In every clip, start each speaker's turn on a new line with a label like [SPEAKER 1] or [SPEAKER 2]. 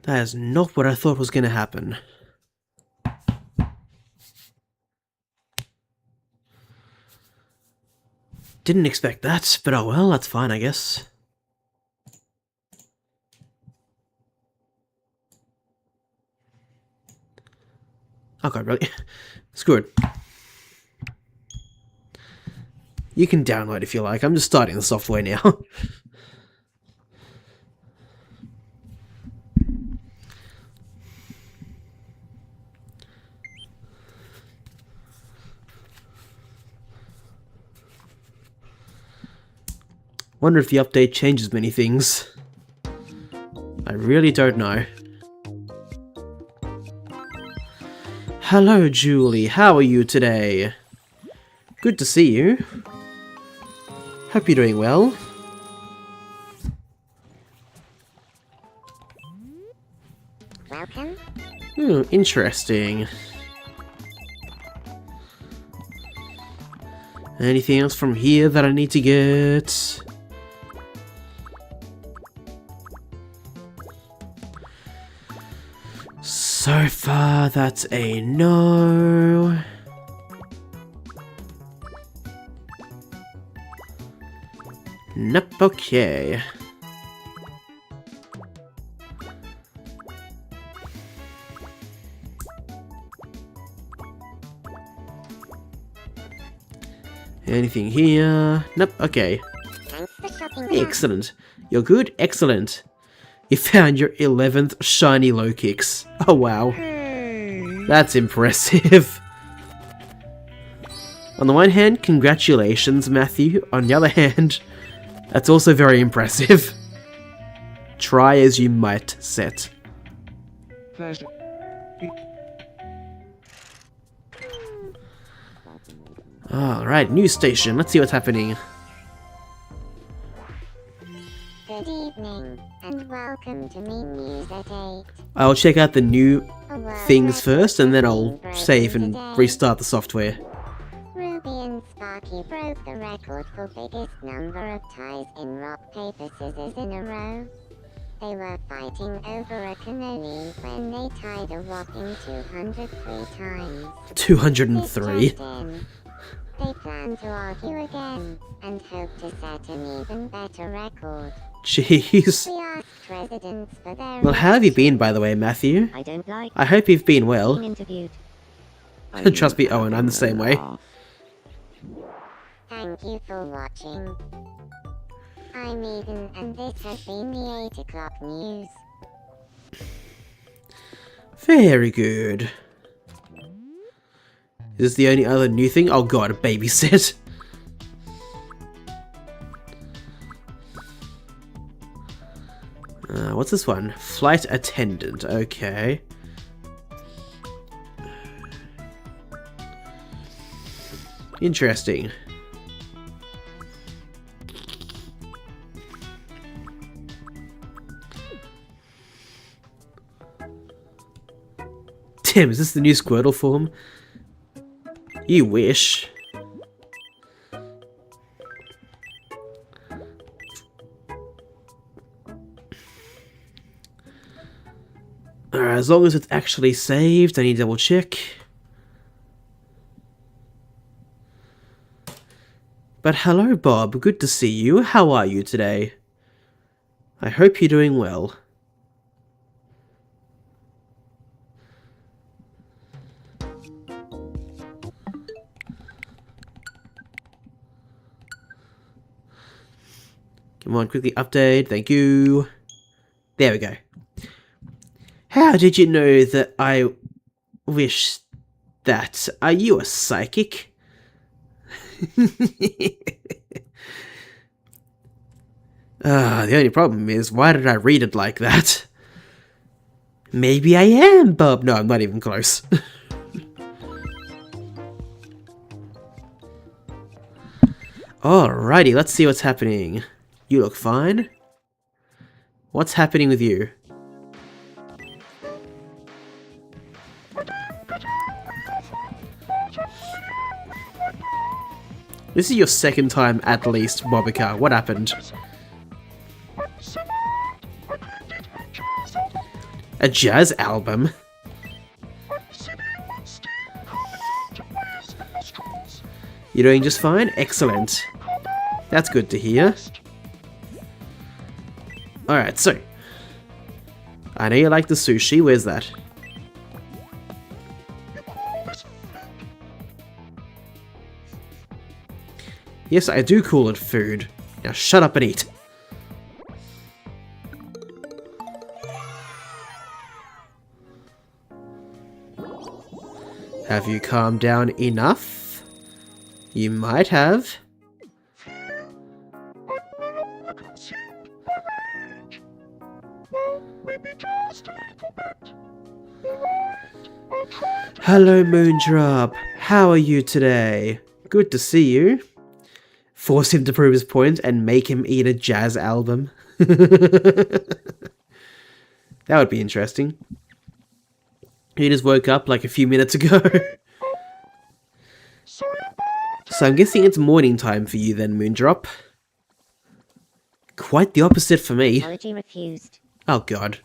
[SPEAKER 1] That is not what I thought was going to happen. Didn't expect that, but oh well, that's fine, I guess. Oh god, really? Screw it. You can download if you like, I'm just starting the software now. Wonder if the update changes many things. I really don't know. Hello, Julie. How are you today? Good to see you. Hope you're doing well.
[SPEAKER 2] Welcome.
[SPEAKER 1] Interesting. Anything else from here that I need to get? So far, that's a no. Nope, okay. Anything here? Nope, okay.
[SPEAKER 2] Thanks for shopping.
[SPEAKER 1] Excellent. You're good? Excellent. You found your 11th shiny low kicks. Oh wow. That's impressive. On the one hand, congratulations, Matthew. On the other hand, that's also very impressive. Try as you might, Set. Alright, news station. Let's see what's happening.
[SPEAKER 2] Good evening, and welcome to Me News at 8.
[SPEAKER 1] I'll check out the new
[SPEAKER 2] A world
[SPEAKER 1] things
[SPEAKER 2] record
[SPEAKER 1] first, and then I'll
[SPEAKER 2] being broken
[SPEAKER 1] save and
[SPEAKER 2] today.
[SPEAKER 1] restart the software.
[SPEAKER 2] Ruby and Sparky broke the record for biggest number of ties in rock, paper, scissors in a row. They were fighting over a cannoli when they tied a whopping 203 times.
[SPEAKER 1] 203.
[SPEAKER 2] This just in. They plan to argue again, and hope to set an even better record.
[SPEAKER 1] Jeez.
[SPEAKER 2] We asked residents for their
[SPEAKER 1] Well, how have you been, by the way, Matthew?
[SPEAKER 3] I don't like
[SPEAKER 1] I hope you've been
[SPEAKER 3] being
[SPEAKER 1] well.
[SPEAKER 3] interviewed.
[SPEAKER 1] Trust me, Owen, I'm the same way.
[SPEAKER 2] Thank you for watching. I'm Eden, and this has been the 8 o'clock news.
[SPEAKER 1] Very good. Is this the only other new thing? Oh god, a babysit. What's this one? Flight attendant, okay. Interesting. Tim, is this the new Squirtle form? You wish. Alright, as long as it's actually saved, I need to double check. But hello, Bob. Good to see you. How are you today? I hope you're doing well. Come on, quickly update. Thank you. There we go. How did you know that I wish that? Are you a psychic? The only problem is, why did I read it like that? Maybe I am, Bob. No, I'm not even close. Alrighty, let's see what's happening. You look fine. What's happening with you? This is your second time at least, Bobica. What happened? A jazz album? You're doing just fine? Excellent. That's good to hear. Alright, so. I know you like the sushi. Where's that? Yes, I do call it food. Now shut up and eat. Have you calmed down enough? You might have. Hello, Moondrop. How are you today? Good to see you. Force him to prove his point and make him eat a jazz album. That would be interesting. He just woke up like a few minutes ago. So I'm guessing it's morning time for you then, Moondrop. Quite the opposite for me.
[SPEAKER 2] Apology refused.
[SPEAKER 1] Oh god.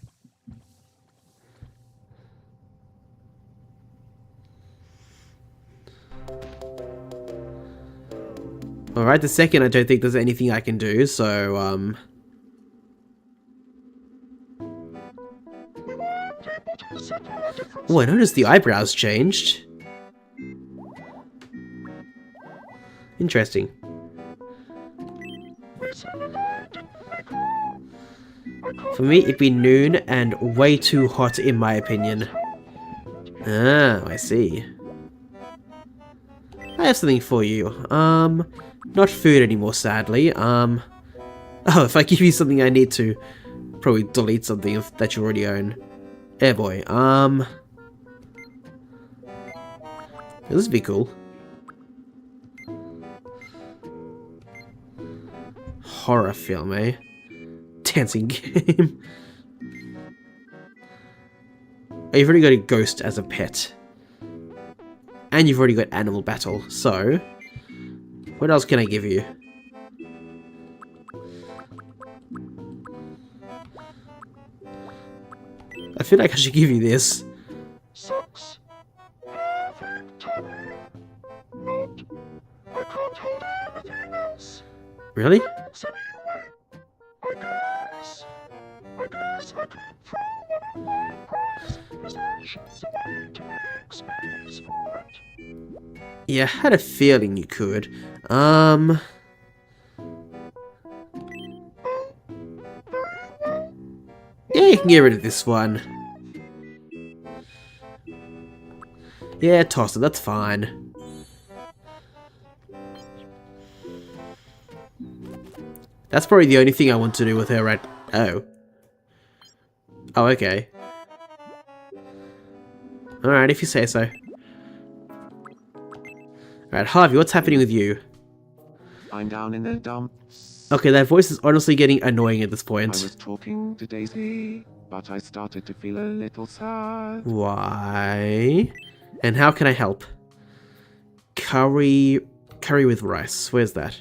[SPEAKER 1] Alright, the second I don't think there's anything I can do, so, Oh, I noticed the eyebrows changed. Interesting. For me, it'd be noon and way too hot in my opinion. Ah, I see. I have something for you. Not food anymore, sadly. Oh, if I give you something I need to probably delete something that you already own. Eh boy, this would be cool. Horror film, eh? Dancing game. Oh, you've already got a ghost as a pet. And you've already got Animal Battle, so... what else can I give you? I feel like I should give you this. Really? Yeah, I had a feeling you could. Yeah, you can get rid of this one. Yeah, toss it, that's fine. That's probably the only thing I want to do with her right... oh. Oh, okay. Alright, if you say so. Alright, Harvey, what's happening with you?
[SPEAKER 3] I'm down in the dumps.
[SPEAKER 1] Okay, that voice is honestly getting annoying at this point.
[SPEAKER 3] I was talking to Daisy, but I started to feel a little sad.
[SPEAKER 1] Why? And how can I help? Curry with rice. Where's that?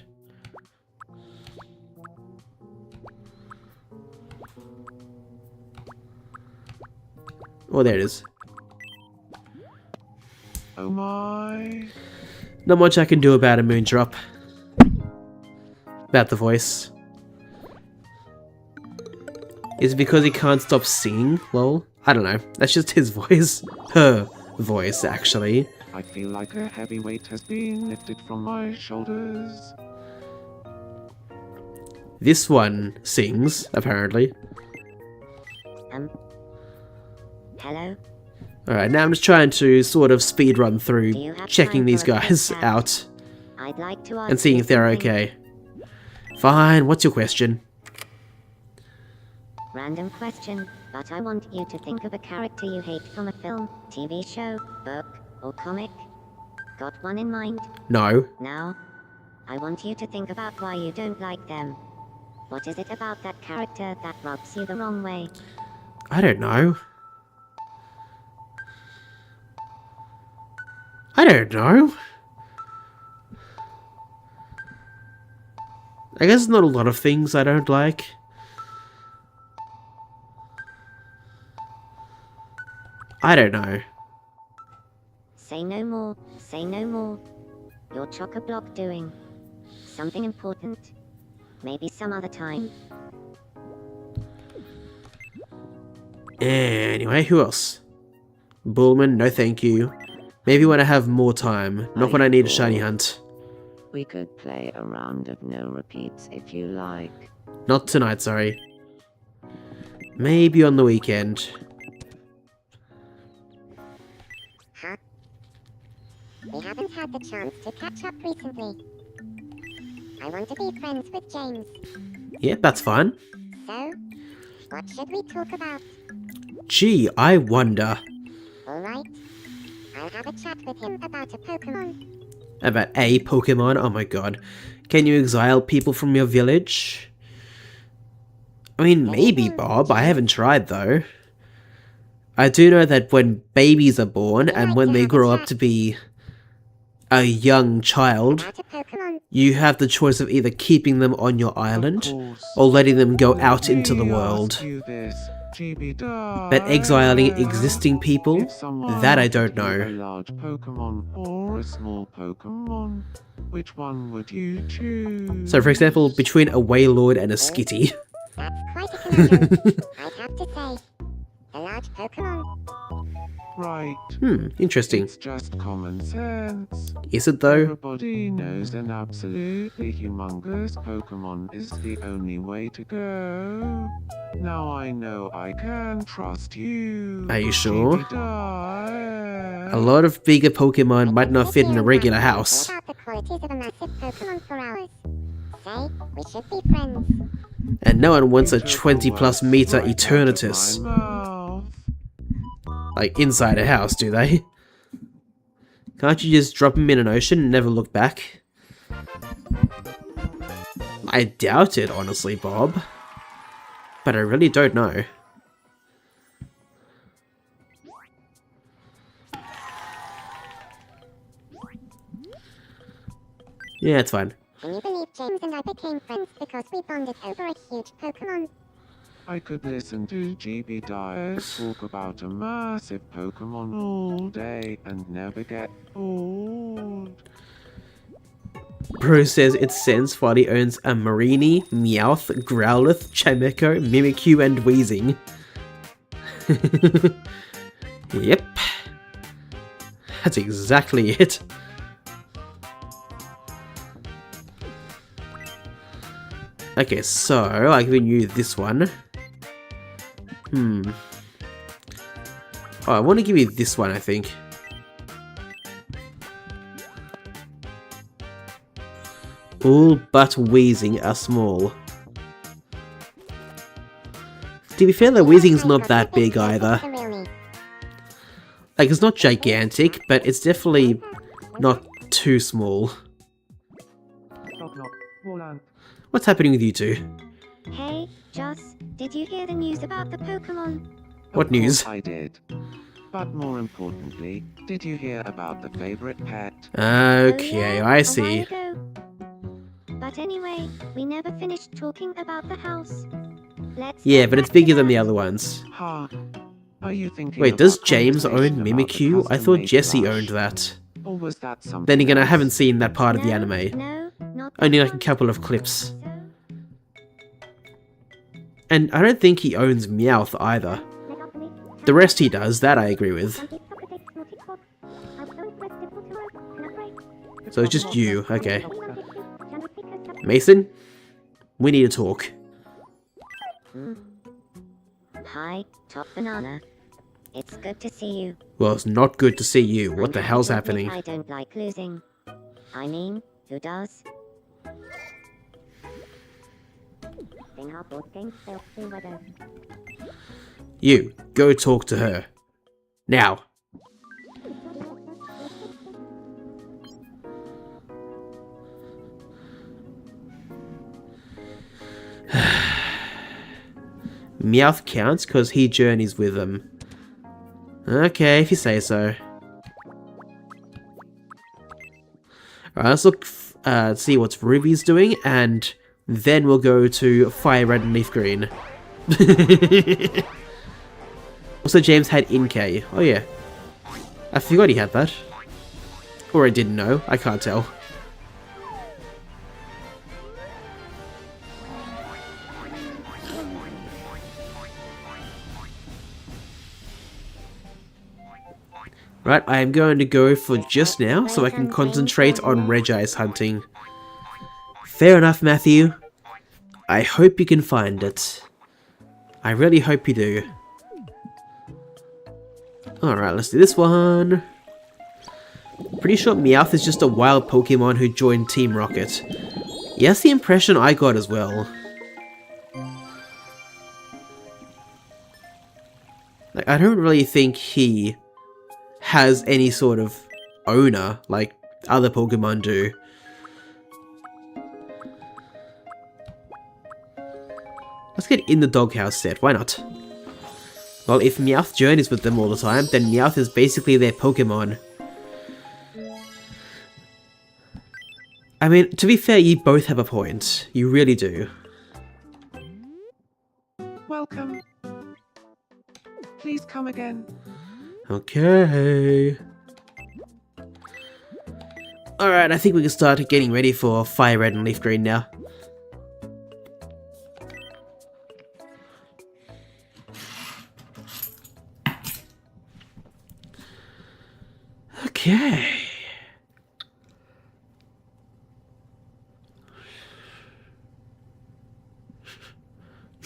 [SPEAKER 1] Oh, there it is.
[SPEAKER 3] Oh my.
[SPEAKER 1] Not much I can do about a Moondrop. About the voice. Is it because he can't stop singing? Well, I don't know. That's just his voice. Her voice, actually.
[SPEAKER 3] I feel like a heavy weight has been lifted from my shoulders.
[SPEAKER 1] This one sings, apparently.
[SPEAKER 2] Hello?
[SPEAKER 1] Alright, now I'm just trying to sort of speed run through checking these guys out
[SPEAKER 2] I'd like to ask
[SPEAKER 1] and seeing if they're okay. Fine, what's your question?
[SPEAKER 2] Random question, but I want you to think of a character you hate from a film, TV show, book, or comic. Got one in mind?
[SPEAKER 1] No.
[SPEAKER 2] Now, I want you to think about why you don't like them. What is it about that character that rubs you the wrong way?
[SPEAKER 1] I don't know. I don't know. I guess not a lot of things I don't like. I don't know.
[SPEAKER 4] Say no more, say no more. You're chock-a-block doing something important. Maybe some other time.
[SPEAKER 1] Anyway, who else? Bullman, no thank you. Maybe when I have more time, not when I need a shiny hunt.
[SPEAKER 5] We could play a round of no repeats if you like.
[SPEAKER 1] Not tonight, sorry. Maybe on the weekend.
[SPEAKER 2] Huh? We haven't had the chance to catch up recently. I want to be friends with James.
[SPEAKER 1] Yep, that's fine.
[SPEAKER 2] So, what should we talk about?
[SPEAKER 1] Gee, I wonder.
[SPEAKER 2] Alright. I'll have a chat with him about a Pokemon.
[SPEAKER 1] About a Pokemon? Oh my god. Can you exile people from your village? I mean, maybe, Bob. I haven't tried, though. I do know that when babies are born, and when they grow up to be a young child,
[SPEAKER 2] About a Pokemon.
[SPEAKER 1] you have the choice of either keeping them on your island, or letting them go out into the world. But exiling existing people, that I don't
[SPEAKER 3] A
[SPEAKER 1] know.
[SPEAKER 3] large Pokemon or a small Pokemon. Which one would you choose?
[SPEAKER 1] So, for example, between a Wailord and a Skitty.
[SPEAKER 2] That's quite a conundrum. I'd have to say, a large Pokemon.
[SPEAKER 3] Right.
[SPEAKER 1] Interesting.
[SPEAKER 3] It's just common sense.
[SPEAKER 1] Is it though?
[SPEAKER 3] Everybody knows an absolutely humongous Pokemon is the only way to go. Now I know I can trust you.
[SPEAKER 1] Are you sure?
[SPEAKER 3] Chibi-Di.
[SPEAKER 1] A lot of bigger Pokemon might not fit in a regular house.
[SPEAKER 2] About the qualities of a massive Pokemon for hours. Say, we should be friends.
[SPEAKER 1] And no one wants a
[SPEAKER 3] You took the
[SPEAKER 1] 20 plus
[SPEAKER 3] words
[SPEAKER 1] meter
[SPEAKER 3] right out of
[SPEAKER 1] Eternatus.
[SPEAKER 3] my mouth.
[SPEAKER 1] Like, inside a house, do they? Can't you just drop him in an ocean and never look back? I doubt it, honestly, Bob. But I really don't know. Yeah, it's fine.
[SPEAKER 2] Can you believe James and I became friends because we bonded over a huge Pokemon?
[SPEAKER 3] I could listen to Chibi-Di talk about a massive Pokemon all day and never get bored.
[SPEAKER 1] Bro says it sends while he owns a Marini, Meowth, Growlithe, Chimecho, Mimikyu, and Weezing. Yep. That's exactly it. Okay, so I've given you this one. Oh, I want to give you this one, I think. All but Weezing are small. To be fair, the Weezing's not that big either. Like, it's not gigantic, but it's definitely not too small. What's happening with you two?
[SPEAKER 4] Hey, Joss, did you hear the news about the Pokemon?
[SPEAKER 1] What
[SPEAKER 3] Of
[SPEAKER 1] news?
[SPEAKER 3] course I did. But more importantly, did you hear about the favorite pet?
[SPEAKER 1] Okay,
[SPEAKER 4] Oh, yeah,
[SPEAKER 1] I
[SPEAKER 4] a
[SPEAKER 1] see.
[SPEAKER 4] while ago. But anyway, we never finished talking about the house. Let's
[SPEAKER 1] Yeah,
[SPEAKER 4] get
[SPEAKER 1] but it's
[SPEAKER 4] back to
[SPEAKER 1] bigger than
[SPEAKER 4] that.
[SPEAKER 1] the other ones.
[SPEAKER 3] Ha! Are you thinking
[SPEAKER 1] Wait, does
[SPEAKER 3] about
[SPEAKER 1] James own
[SPEAKER 3] conversation about the
[SPEAKER 1] Mimikyu? I thought
[SPEAKER 3] custom-made
[SPEAKER 1] Jesse
[SPEAKER 3] plush?
[SPEAKER 1] owned that.
[SPEAKER 3] Or was that something
[SPEAKER 1] Then again, I
[SPEAKER 3] else?
[SPEAKER 1] haven't seen that part of the
[SPEAKER 4] No,
[SPEAKER 1] anime.
[SPEAKER 4] No, not
[SPEAKER 1] Only
[SPEAKER 4] that
[SPEAKER 1] like a
[SPEAKER 4] one.
[SPEAKER 1] couple of clips.
[SPEAKER 4] So,
[SPEAKER 1] And I don't think he owns Meowth either. The rest he does, that I agree with. So it's just you, okay. Mason? We need to talk.
[SPEAKER 4] Hi, Top Banana. It's good to see you.
[SPEAKER 1] Well, it's not good to see you. What
[SPEAKER 4] I'm
[SPEAKER 1] the
[SPEAKER 4] happy
[SPEAKER 1] hell's
[SPEAKER 4] to admit
[SPEAKER 1] happening?
[SPEAKER 4] I don't like losing. I mean, who does?
[SPEAKER 1] You, go talk to her. Now. Meowth counts because he journeys with them. Okay, if you say so. Alright, let's look, see what Ruby's doing, and then we'll go to FireRed and LeafGreen. Also, James had in-K. Oh yeah. I forgot he had that. Or I didn't know. I can't tell. Right, I am going to go for just now so I can concentrate on Regice hunting. Fair enough, Matthew. I hope you can find it. I really hope you do. Alright, let's do this one. Pretty sure Meowth is just a wild Pokemon who joined Team Rocket. Yeah, that's the impression I got as well. Like, I don't really think he has any sort of owner like other Pokemon do. Let's get in the doghouse set, why not? Well, if Meowth journeys with them all the time, then Meowth is basically their Pokemon. I mean, to be fair, you both have a point. You really do.
[SPEAKER 3] Welcome. Please come again.
[SPEAKER 1] Okay. Alright, I think we can start getting ready for FireRed and LeafGreen now. Okay.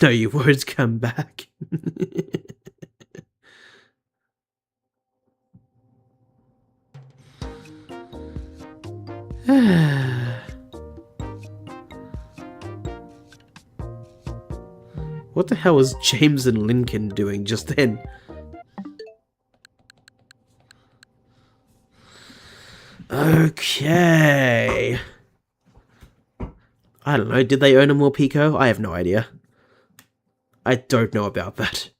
[SPEAKER 1] No, you won't come back. What the hell was James and Lincoln doing just then? Okay. I don't know, did they earn a more Pico? I have no idea. I don't know about that.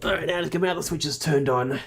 [SPEAKER 1] Alright, now let's get out the switches turned on.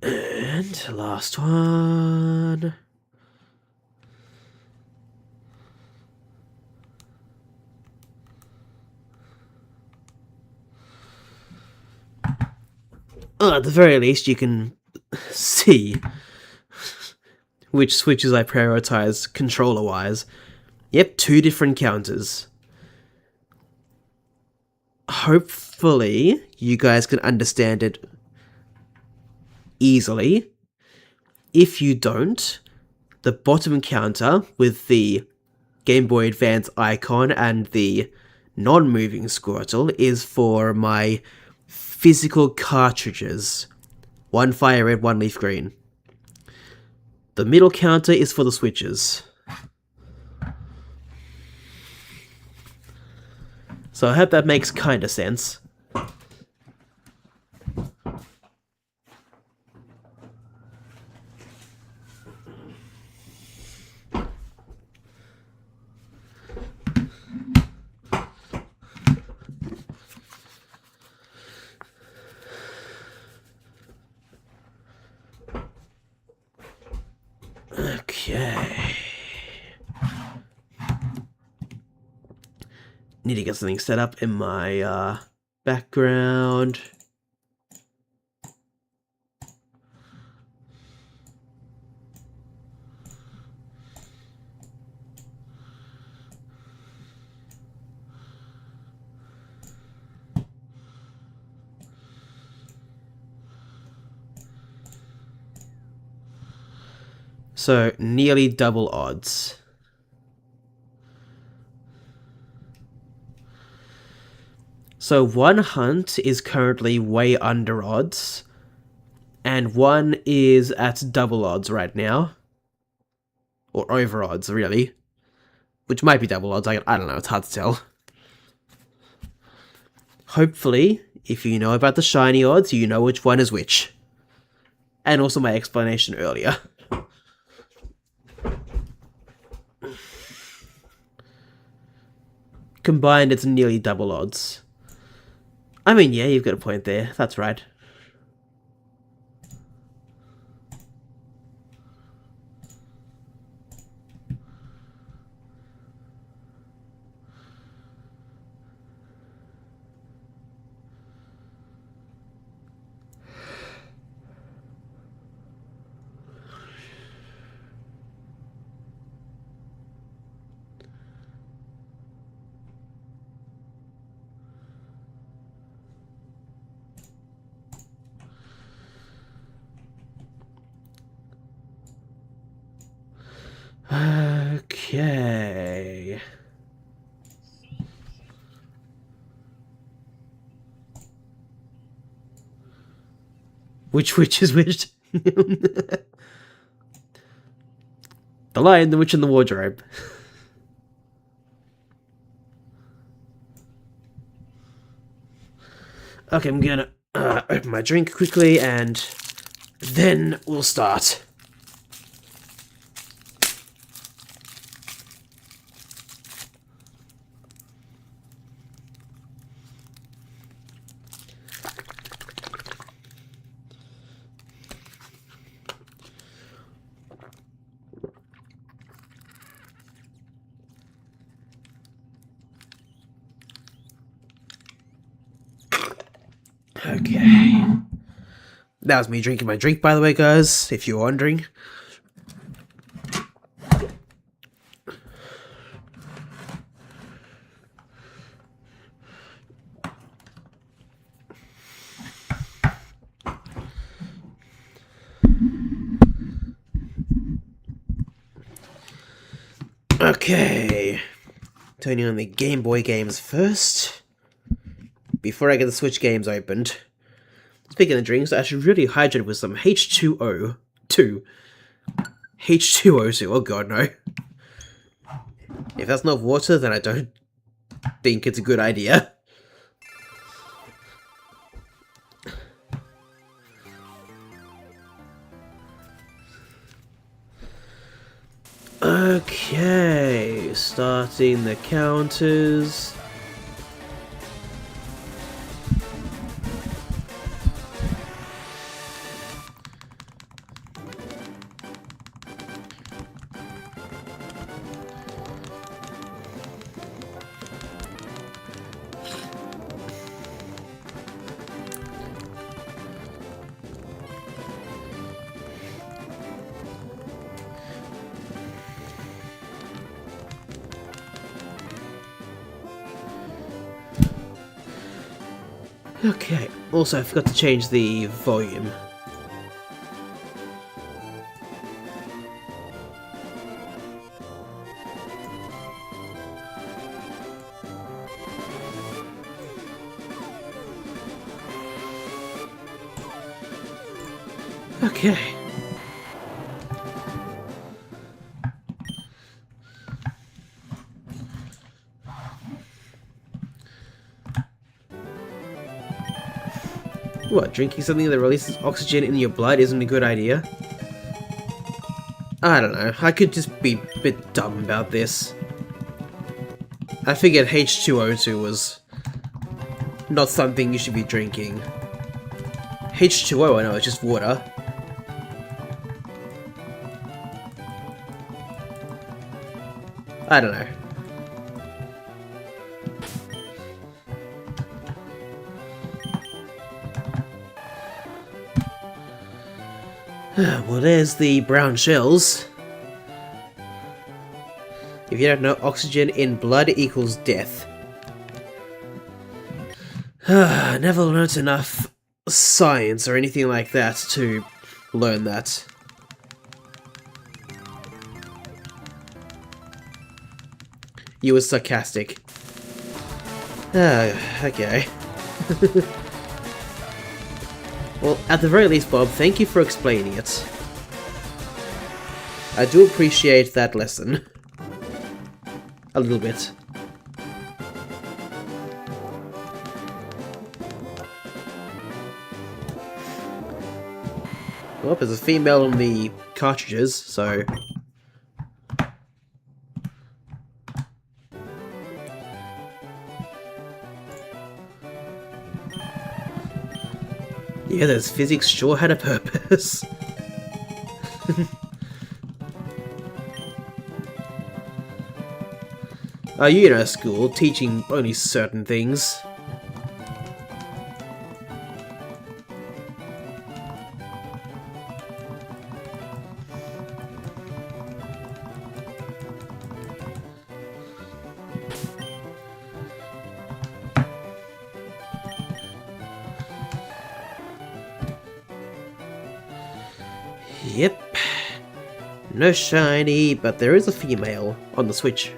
[SPEAKER 1] And last one. Well, at the very least, you can see which switches I prioritize controller-wise. Yep, 2 different counters. Hopefully, you guys can understand it easily. If you don't, the bottom counter with the Game Boy Advance icon and the non-moving Squirtle is for my physical cartridges. 1 FireRed, 1 LeafGreen. The middle counter is for the switches. So I hope that makes kinda sense. Okay. Need to get something set up in my background. So, nearly double odds. So one hunt is currently way under odds, and one is at double odds right now. Or over odds, really. Which might be double odds, I don't know, it's hard to tell. Hopefully, if you know about the shiny odds, you know which one is which. And also my explanation earlier. Combined, it's nearly double odds. I mean, yeah, you've got a point there. That's right. Okay. Which is which? The Lion, the Witch, and the Wardrobe. Okay, I'm gonna open my drink quickly and then we'll start. Okay. That was me drinking my drink, by the way, guys, if you're wondering. Okay. Turning on the Game Boy games first. Before I get the Switch games opened. Speaking of drinks, I should really hydrate with some H2O2. H2O2, oh god, no. If that's not water, then I don't think it's a good idea. Okay, starting the counters. Okay, also I forgot to change the volume. Okay. What, drinking something that releases oxygen in your blood isn't a good idea? I don't know, I could just be a bit dumb about this. I figured H2O2 was not something you should be drinking. H2O, I know, it's just water. I don't know. Well, there's the brown shells. If you don't know, oxygen in blood equals death. Never learnt enough science or anything like that to learn that. You were sarcastic. Okay. Well, at the very least, Bob, thank you for explaining it. I do appreciate that lesson. A little bit. Well, there's a female on the cartridges, so... Yeah, those physics sure had a purpose. You know, school, teaching only certain things. Yep. No shiny, but there is a female on the Switch.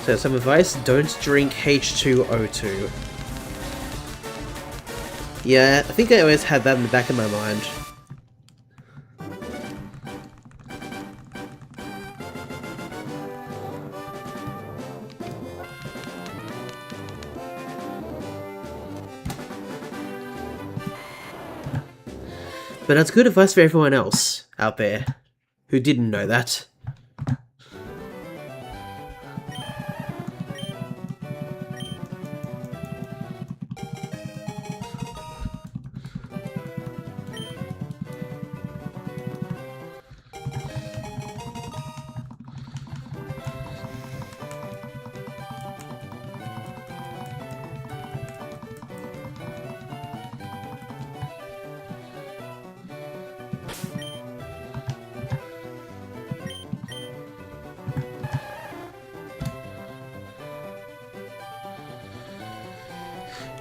[SPEAKER 1] So some advice, don't drink H2O2. Yeah, I think I always had that in the back of my mind. But that's good advice for everyone else out there who didn't know that.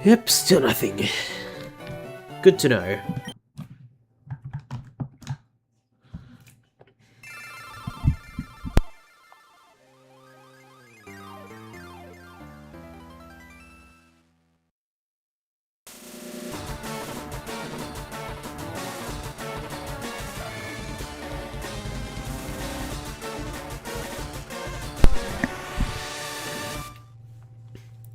[SPEAKER 1] Yep, still nothing. Good to know.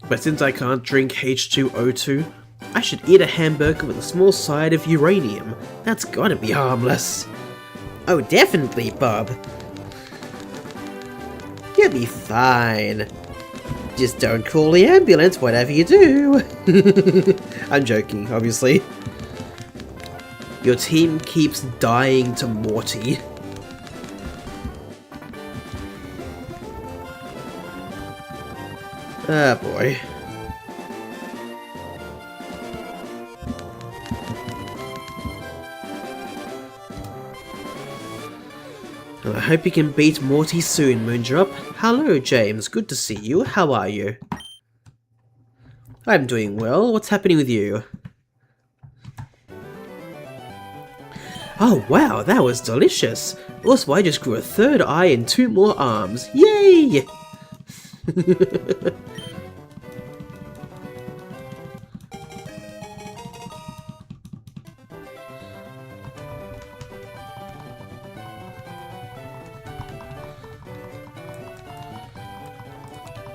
[SPEAKER 1] But since I can't drink H2O2, I should eat a hamburger with a small side of uranium. That's gotta be harmless. Oh, definitely, Bob. You'll be fine. Just don't call the ambulance, whatever you do. I'm joking, obviously. Your team keeps dying to Morty. Ah, boy. Well, I hope you can beat Morty soon, Moondrop. Hello, James. Good to see you. How are you? I'm doing well. What's happening with you? Oh, wow, that was delicious. Also, I just grew a third eye and 2 more arms. Yay!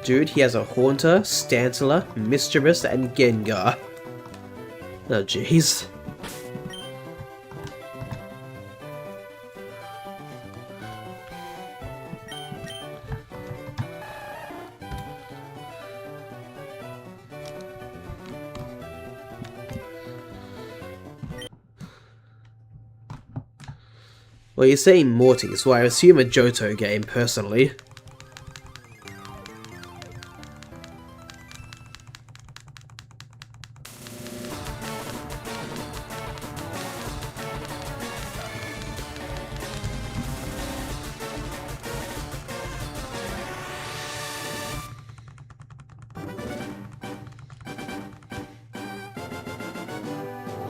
[SPEAKER 1] Dude, he has a Haunter, Stantler, Mischievous, and Gengar. Oh, jeez. Well, you're saying Morty, so I assume a Johto game, personally.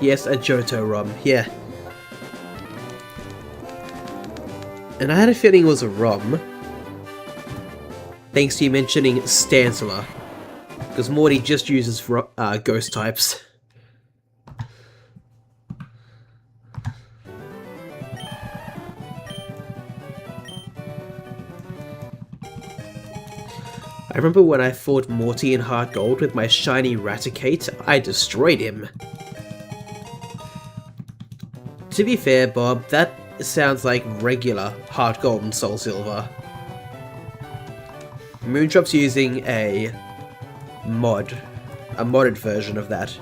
[SPEAKER 1] Yes, a Johto ROM, yeah. And I had a feeling it was a ROM. Thanks to you mentioning Stantler. Because Morty just uses ghost types. I remember when I fought Morty in Heart Gold with my shiny Raticate, I destroyed him. To be fair, Bob, that sounds like regular Heart Gold and Soul Silver. Moondrop's using a modded version of that.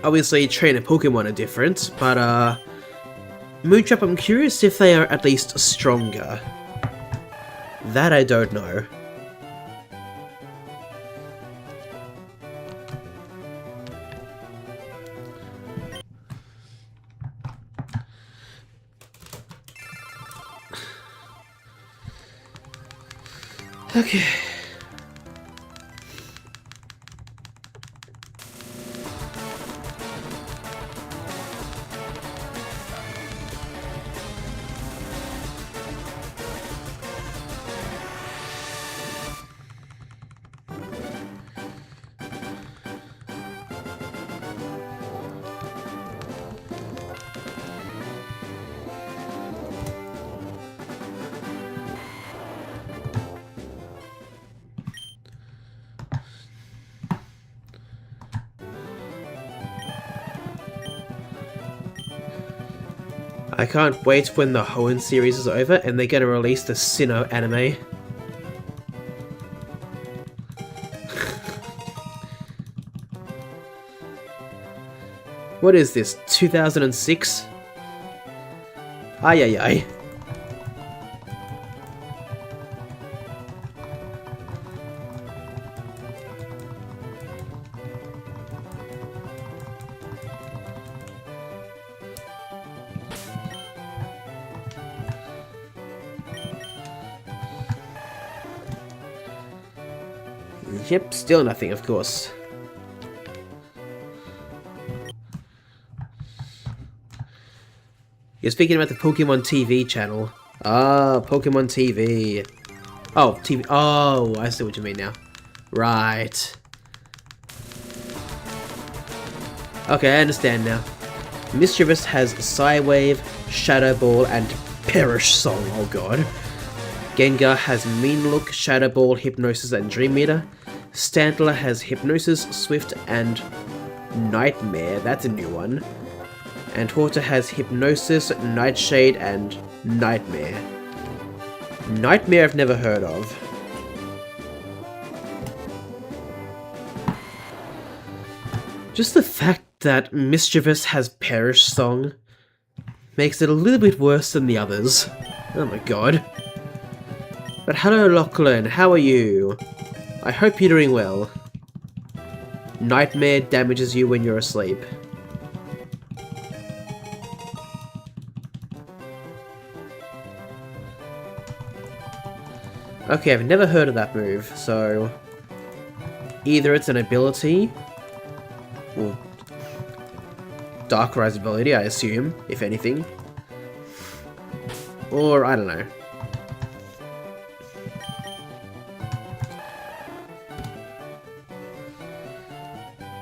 [SPEAKER 1] Obviously, trainer Pokemon are different, but Moondrop, I'm curious if they are at least stronger. That I don't know. Okay. I can't wait when the Hoenn series is over and they're gonna release the Sinnoh anime. What is this, 2006? Ay ay ay. Yep, still nothing, of course. You're speaking about the Pokemon TV channel. Ah, Pokemon TV. Oh, TV. Oh, I see what you mean now. Right. Okay, I understand now. Mischievous has Psywave, Shadow Ball, and Perish Song. Oh god. Gengar has Mean Look, Shadow Ball, Hypnosis, and Dream Meter. Stantler has Hypnosis, Swift, and Nightmare. That's a new one. And Horta has Hypnosis, Nightshade, and Nightmare. Nightmare I've never heard of. Just the fact that Mischievous has Perish Song makes it a little bit worse than the others. Oh my god. But hello Lachlan, how are you? I hope you're doing well. Nightmare damages you when you're asleep. Okay, I've never heard of that move, so either it's an ability, or Darkrai's ability, I assume, if anything, or I don't know.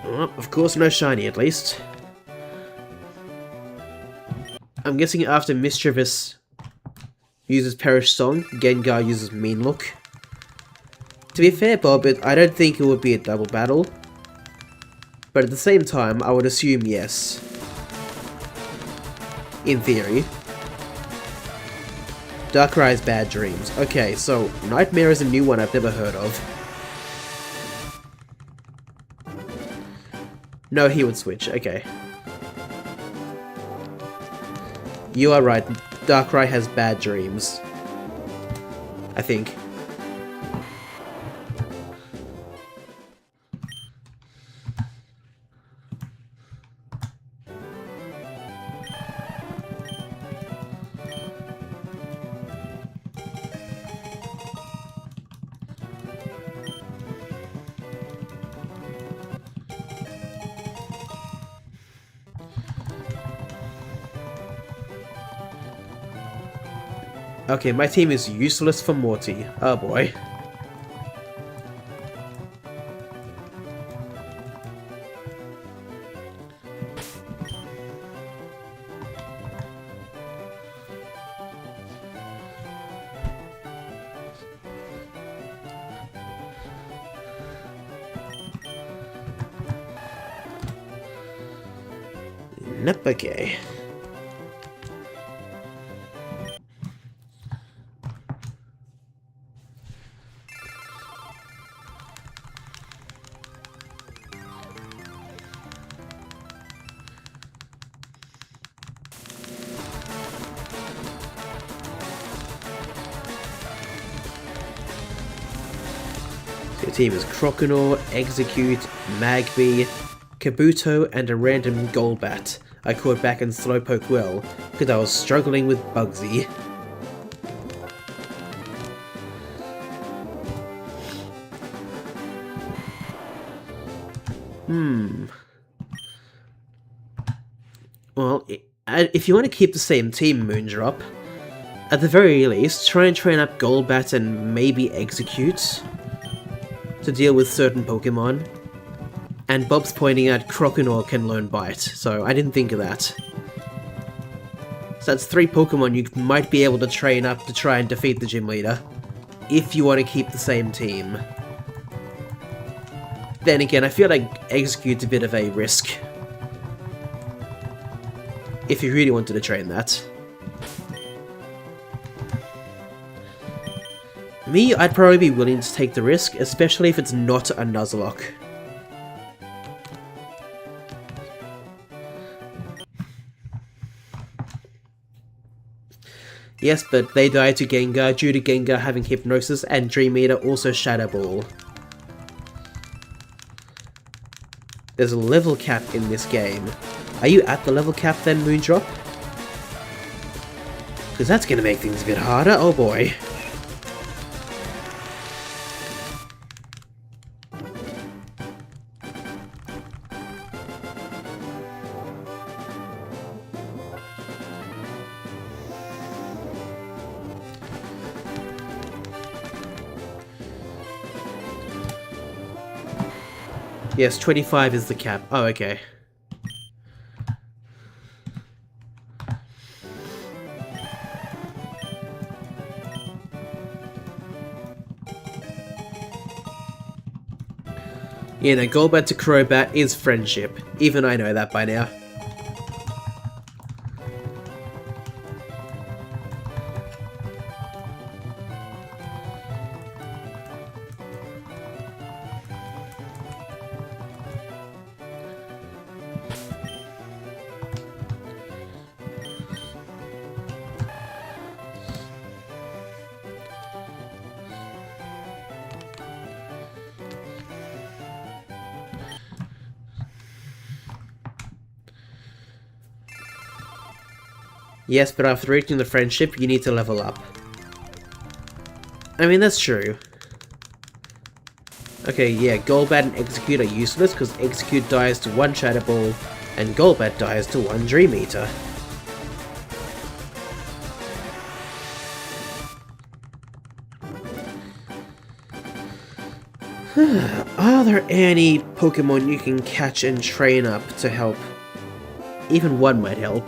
[SPEAKER 1] Well, of course, no shiny at least. I'm guessing after Mischievous uses Perish Song, Gengar uses Mean Look. To be fair, Bob, I don't think it would be a double battle. But at the same time, I would assume yes. In theory. Darkrai's Bad Dreams. Okay, so Nightmare is a new one I've never heard of. No, he would switch. Okay. You are right. Darkrai has Bad Dreams. I think. Okay, my team is useless for Morty. Oh boy. Nope, okay. Your team is Croconaw, Execute, Magby, Kabuto, and a random Golbat. I caught back in Slowpoke well, because I was struggling with Bugsy. Well, if you want to keep the same team, Moondrop, at the very least, try and train up Golbat and maybe Execute to deal with certain Pokemon. And Bob's pointing out Croconaw can learn Bite, so I didn't think of that. So that's 3 Pokemon you might be able to train up to try and defeat the gym leader, if you want to keep the same team. Then again, I feel like Execute's a bit of a risk, if you really wanted to train that. Me, I'd probably be willing to take the risk, especially if it's not a Nuzlocke. Yes, but they died to Gengar due to Gengar having Hypnosis and Dream Eater also Shadow Ball. There's a level cap in this game. Are you at the level cap then, Moondrop? Because that's going to make things a bit harder, oh boy. Yes, 25 is the cap. Oh, okay. Yeah, no, Golbat to Crobat is friendship. Even I know that by now. Yes, but after reaching the friendship, you need to level up. I mean, that's true. Okay, yeah, Golbat and Execute are useless because Execute dies to 1 Shadow Ball and Golbat dies to 1 Dream Eater. Are there any Pokemon you can catch and train up to help? Even 1 might help.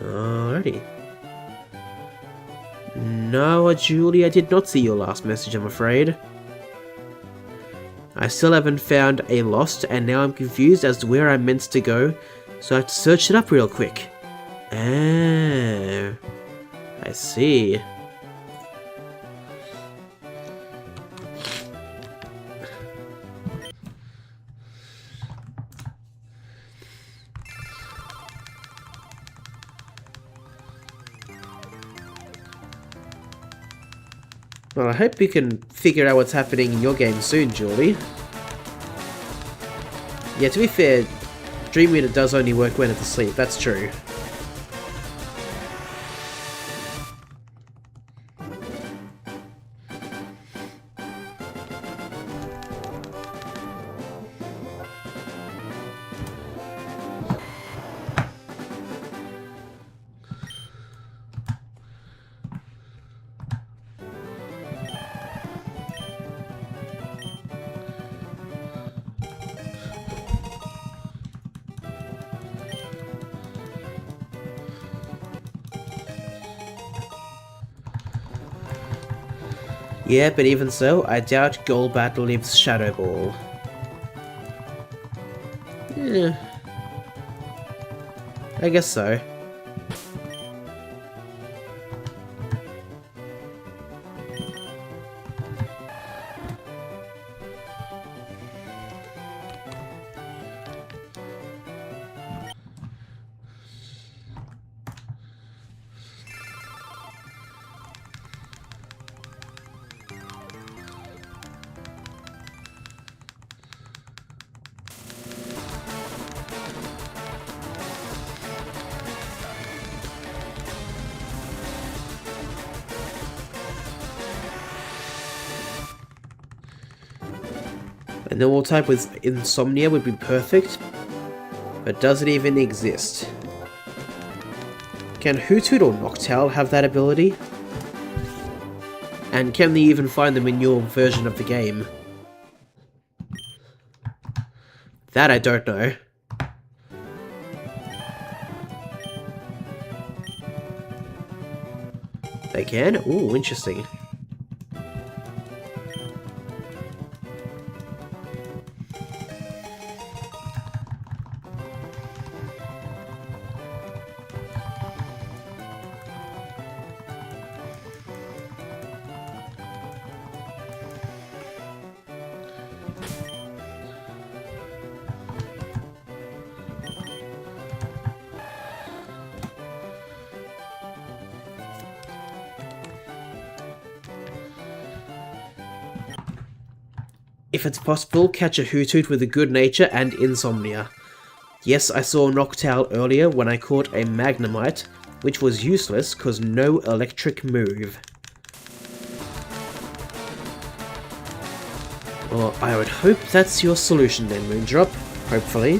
[SPEAKER 1] Alrighty. No, Julie, I did not see your last message, I'm afraid. I still haven't found a lost, and now I'm confused as to where I'm meant to go, so I have to search it up real quick. Oh. I see. Well, I hope you can figure out what's happening in your game soon, Julie. Yeah, to be fair, Dream Reader does only work when it's asleep, that's true. Yeah, but even so, I doubt Golbat lives Shadow Ball. Yeah. I guess so. A normal type with Insomnia would be perfect, but does it even exist? Can Hoothoot or Noctowl have that ability? And can they even find them in your version of the game? That I don't know. They can? Ooh, interesting. If it's possible, catch a Hoothoot with a good nature and Insomnia. Yes, I saw Noctowl earlier when I caught a Magnemite, which was useless cause no electric move. Well, I would hope that's your solution then, Moondrop. Hopefully.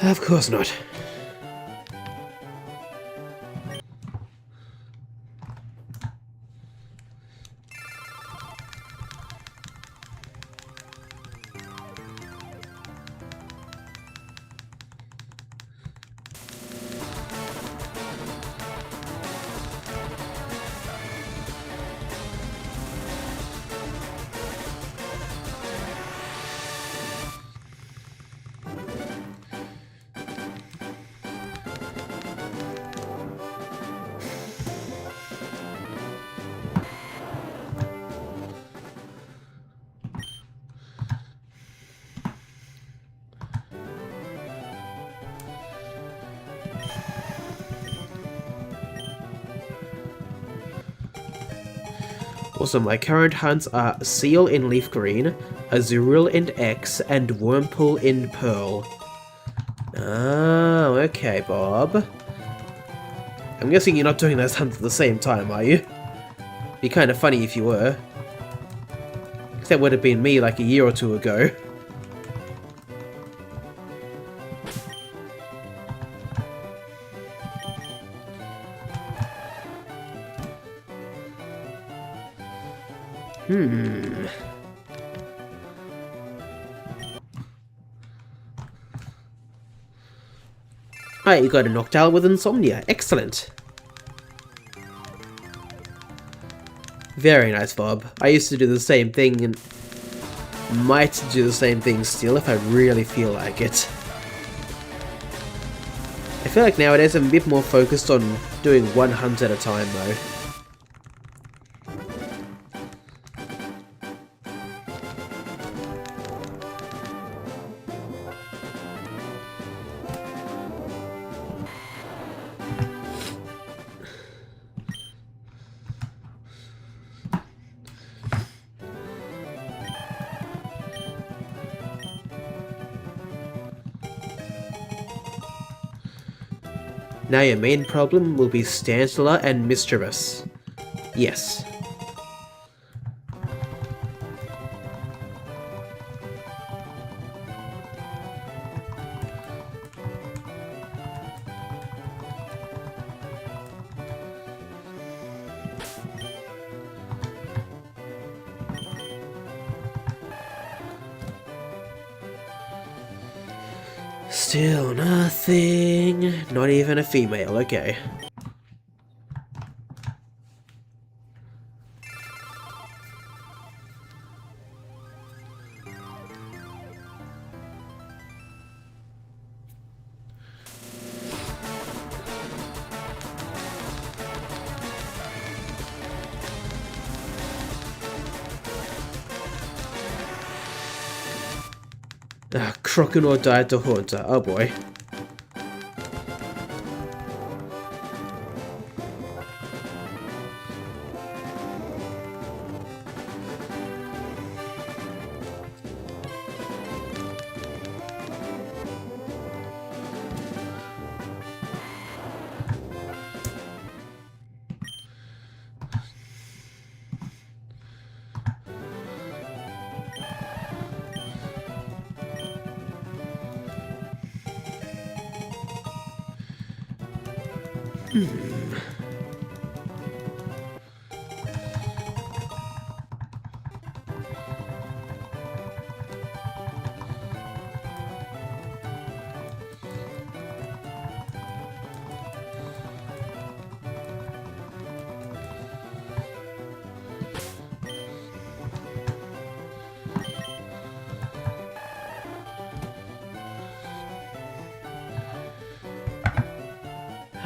[SPEAKER 1] Of course not. Also, my current hunts are Seal in Leaf Green, Azurill in X, and Wormpool in Pearl. Oh, okay, Bob. I'm guessing you're not doing those hunts at the same time, are you? Be kind of funny if you were. That would have been me like a year or two ago. Alright, you got a Noctowl with Insomnia. Excellent. Very nice, Bob. I used to do the same thing and might do the same thing still if I really feel like it. I feel like nowadays I'm a bit more focused on doing one hunt at a time though. Now your main problem will be Stantler and Mischievous. Yes. Still nothing. Not even a female, okay. Croconaw died to Haunter, oh boy.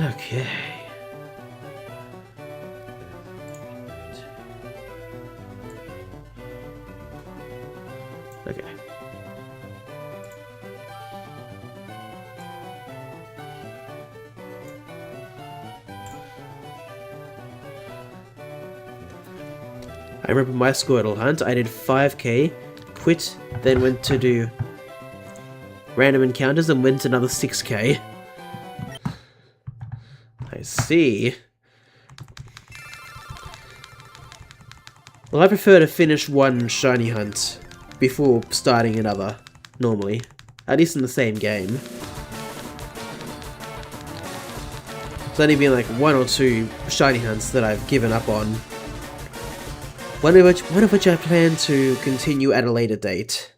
[SPEAKER 1] Okay. Okay. I remember my Squirtle hunt, I did 5k, quit, then went to do random encounters and went another 6k. I see. Well, I prefer to finish one shiny hunt before starting another, normally. At least in the same game. It's only been like 1 or 2 shiny hunts that I've given up on. One of which I plan to continue at a later date.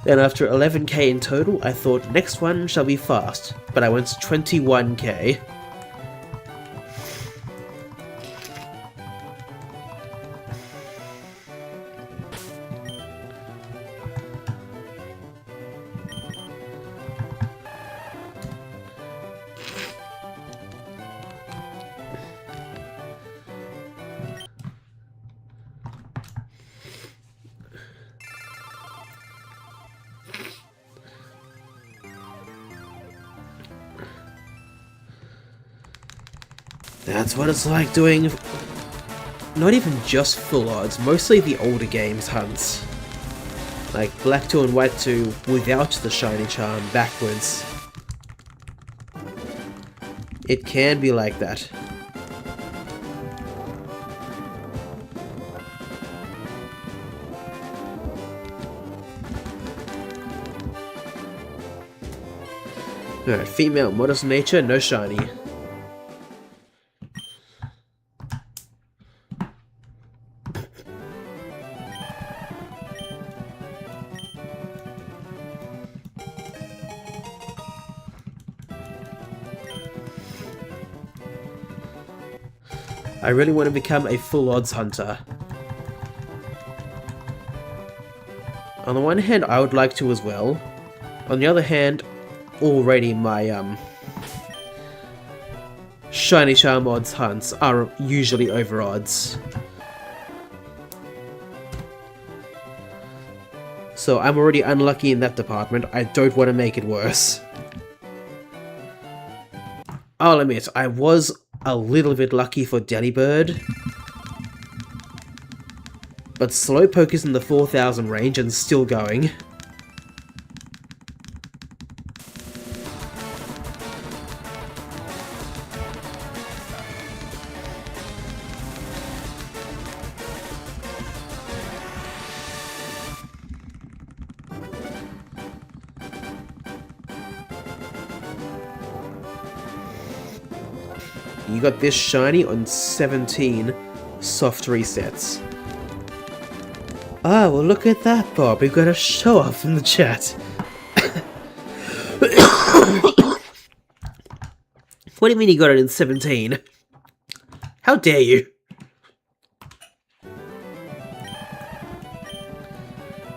[SPEAKER 1] Then after 11k in total, I thought next one shall be fast, but I went 21k. That's what it's like doing not even just full odds, mostly the older games hunts. Like Black 2 and White 2 without the shiny charm backwards. It can be like that. Alright, female, modest nature, no shiny. I really want to become a full odds hunter. On the one hand, I would like to as well. On the other hand, already my shiny charm odds hunts are usually over odds. So I'm already unlucky in that department. I don't want to make it worse. I'll admit, I was a little bit lucky for Delibird, but Slowpoke is in the 4,000 range and still going. You got this shiny on 17 soft resets. Ah, well look at that, Bob. We've got a show off in the chat. What do you mean you got it in 17? How dare you?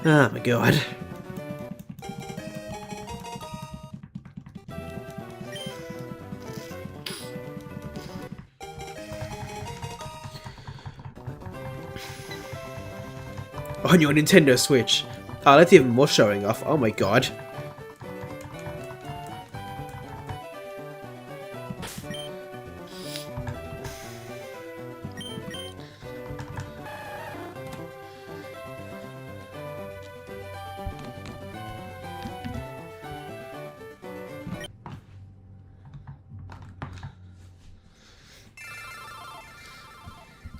[SPEAKER 1] Oh my god. On your Nintendo Switch. Oh, that's even more showing off. Oh my god.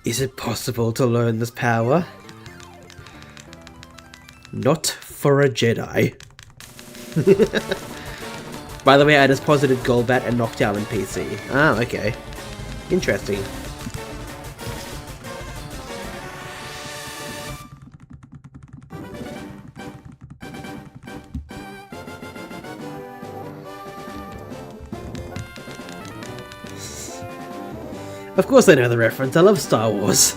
[SPEAKER 1] Is it possible to learn this power? Not for a Jedi. By the way, I just posited Golbat and Noctowl in PC. Ah, okay. Interesting. Of course I know the reference, I love Star Wars.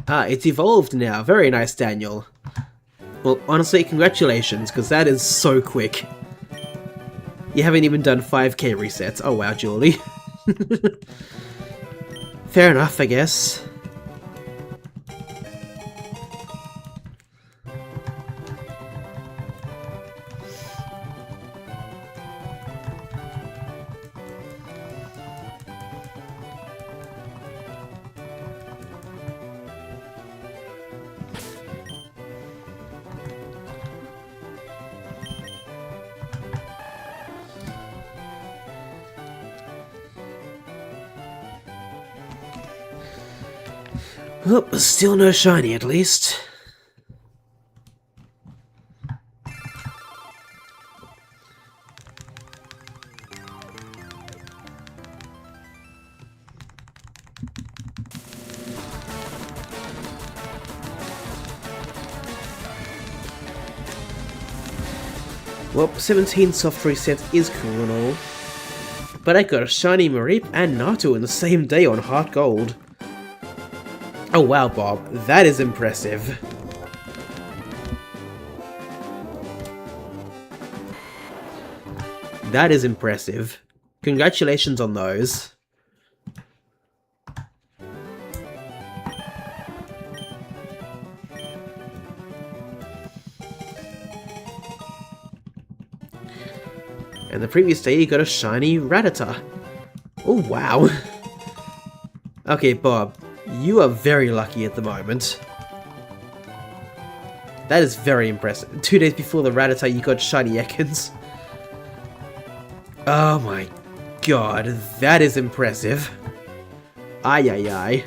[SPEAKER 1] Ah, it's evolved now. Very nice, Daniel. Well, honestly, congratulations, because that is so quick. You haven't even done 5k resets. Oh wow, Julie. Fair enough, I guess. Oh, still no shiny at least. Well, 17 soft resets is cool and all. But I got a shiny Mareep and Natu in the same day on Heart Gold. Oh wow, Bob, that is impressive. That is impressive. Congratulations on those. And the previous day you got a shiny Rattata. Oh wow. Okay, Bob, you are very lucky at the moment. That is very impressive. 2 days before the Rattata you got shiny Ekans. Oh my god, that is impressive. Ay ay ay.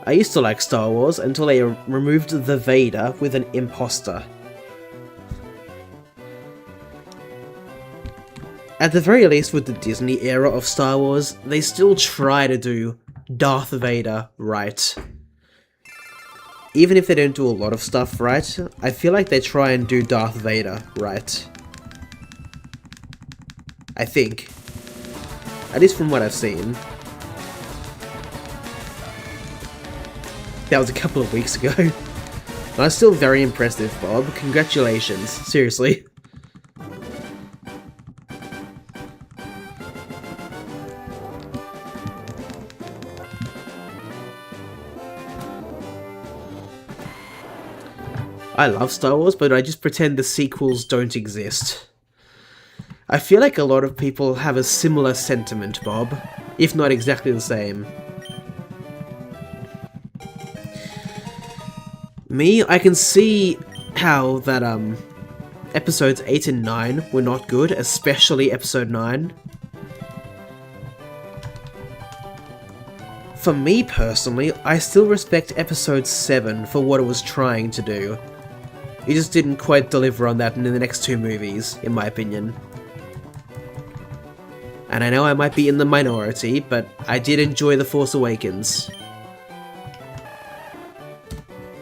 [SPEAKER 1] I used to like Star Wars until they removed the Vader with an imposter. At the very least with the Disney era of Star Wars, they still try to do Darth Vader right. Even if they don't do a lot of stuff right, I feel like they try and do Darth Vader right. I think. At least from what I've seen. That was a couple of weeks ago. But I'm still very impressive, Bob. Congratulations. Seriously. I love Star Wars, but I just pretend the sequels don't exist. I feel like a lot of people have a similar sentiment, Bob, if not exactly the same. Me, I can see how that, episodes 8 and 9 were not good, especially episode 9. For me personally, I still respect episode 7 for what it was trying to do. It just didn't quite deliver on that in the next 2 movies, in my opinion. And I know I might be in the minority, but I did enjoy The Force Awakens.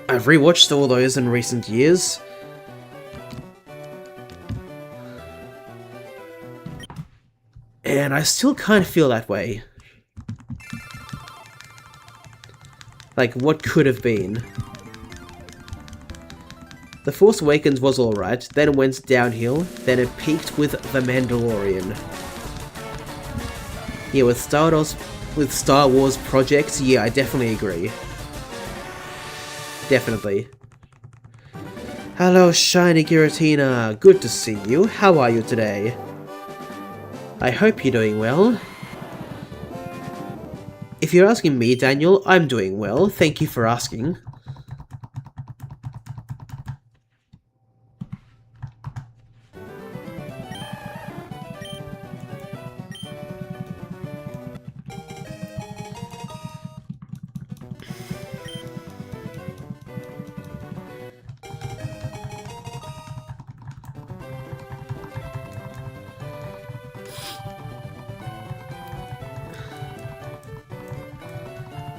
[SPEAKER 1] I've rewatched all those in recent years. And I still kind of feel that way. Like, what could have been? The Force Awakens was alright, then it went downhill, then it peaked with The Mandalorian. Yeah, with Star Wars projects, yeah, I definitely agree. Definitely. Hello, Shiny Giratina. Good to see you. How are you today? I hope you're doing well. If you're asking me, Daniel, I'm doing well. Thank you for asking.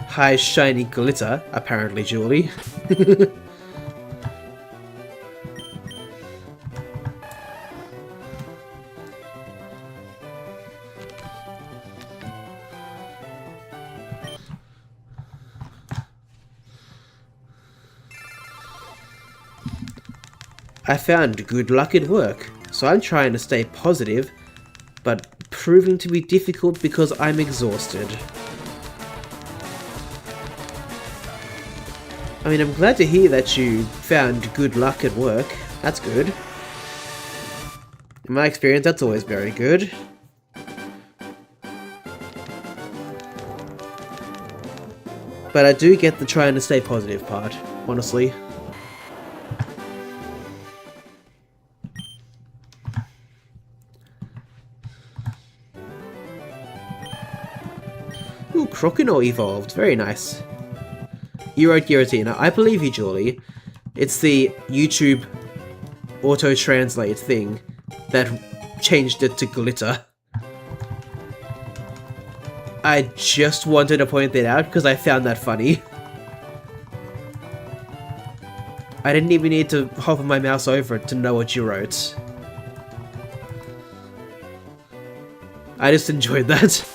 [SPEAKER 1] Hi, shiny glitter, apparently, Julie. I found good luck at work, so I'm trying to stay positive, but proving to be difficult because I'm exhausted. I mean, I'm glad to hear that you found good luck at work. That's good. In my experience, that's always very good. But I do get the trying to stay positive part, honestly. Ooh, Croconaw evolved. Very nice. You wrote Giratina. I believe you, Julie. It's the YouTube auto-translate thing that changed it to glitter. I just wanted to point that out because I found that funny. I didn't even need to hover my mouse over it to know what you wrote. I just enjoyed that.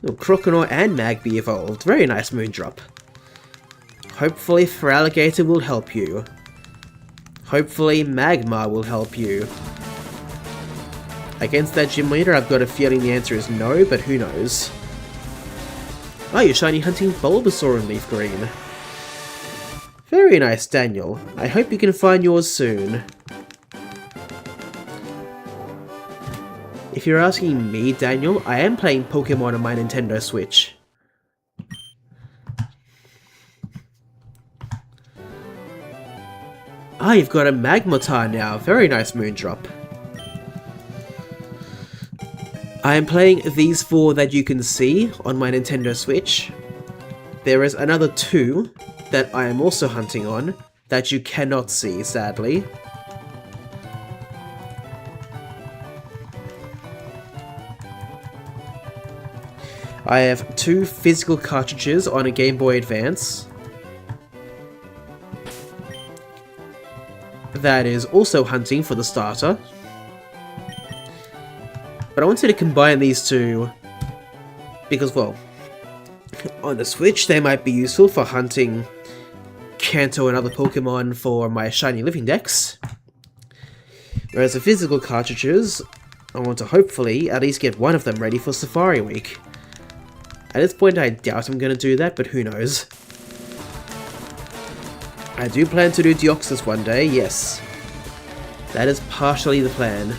[SPEAKER 1] Oh, Croconaw and Magby evolved. Very nice Moondrop. Hopefully Feraligatr will help you. Hopefully Magmar will help you. Against that gym leader, I've got a feeling the answer is no, but who knows. Oh, you're shiny hunting Bulbasaur in Leaf Green. Very nice, Daniel. I hope you can find yours soon. If you're asking me, Daniel, I am playing Pokemon on my Nintendo Switch. Ah, you've got a Magmar now. Very nice, Moondrop. I am playing these 4 that you can see on my Nintendo Switch. There is another 2 that I am also hunting on that you cannot see, sadly. I have 2 physical cartridges on a Game Boy Advance. That is also hunting for the starter. But I wanted to combine these 2 because, well, on the Switch they might be useful for hunting Kanto and other Pokemon for my Shiny Living Dex. Whereas the physical cartridges, I want to hopefully at least get one of them ready for Safari Week. At this point I doubt I'm going to do that, but who knows. I do plan to do Deoxys one day, yes. That is partially the plan.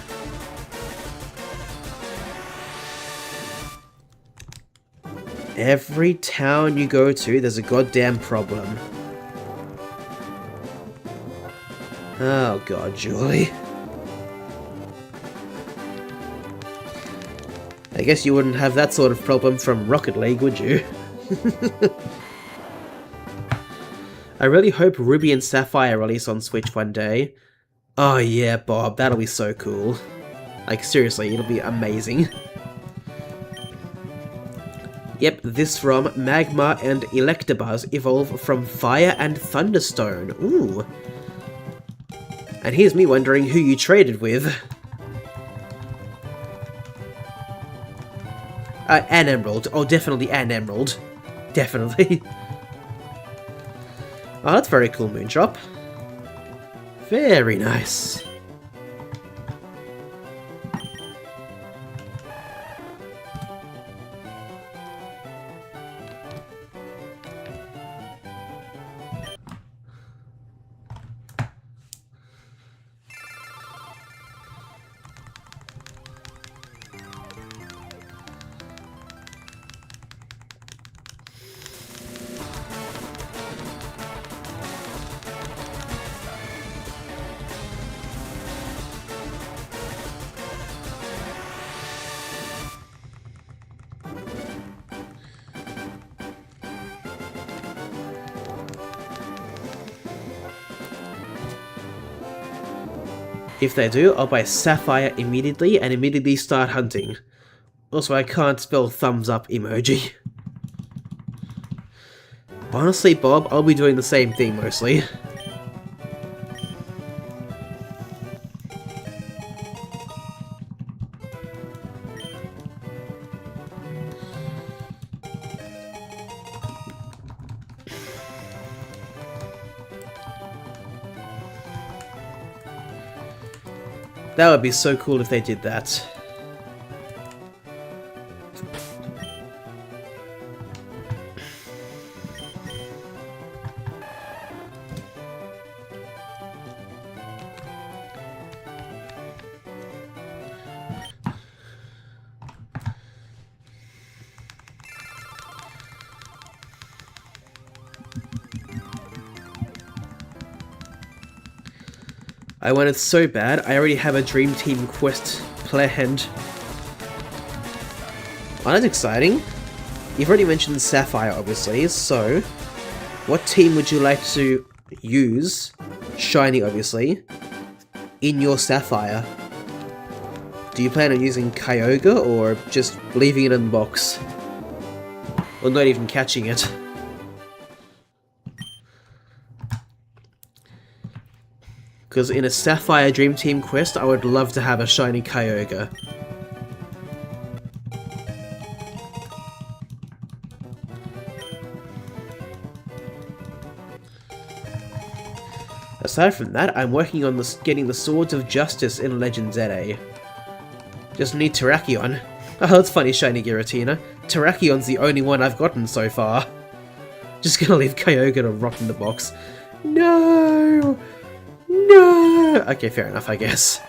[SPEAKER 1] Every town you go to, there's a goddamn problem. Oh god, Julie. I guess you wouldn't have that sort of problem from Rocket League, would you? I really hope Ruby and Sapphire release on Switch one day. Oh yeah, Bob, that'll be so cool. Like, seriously, it'll be amazing. Yep, this from Magmar and Electabuzz evolve from Fire and Thunderstone. Ooh. And here's me wondering who you traded with. An Emerald. Oh, definitely an Emerald. Definitely. Oh, that's very cool, Moondrop. Very nice. If they do, I'll buy Sapphire immediately and immediately start hunting. Also, I can't spell thumbs up emoji. Honestly, Bob, I'll be doing the same thing mostly. That would be so cool if they did that. I want it so bad, I already have a Dream Team quest planned. Oh, that's exciting. You've already mentioned Sapphire, obviously, so what team would you like to use, Shiny obviously, in your Sapphire? Do you plan on using Kyogre, or just leaving it in the box? Or not even catching it? Because in a Sapphire Dream Team quest, I would love to have a shiny Kyogre. Aside from that, I'm working on getting the Swords of Justice in Legend ZA. Just need Terrakion. Oh, that's funny, Shiny Giratina. Terrakion's the only one I've gotten so far. Just gonna leave Kyogre to rot in the box. No! No! Okay, fair enough, I guess.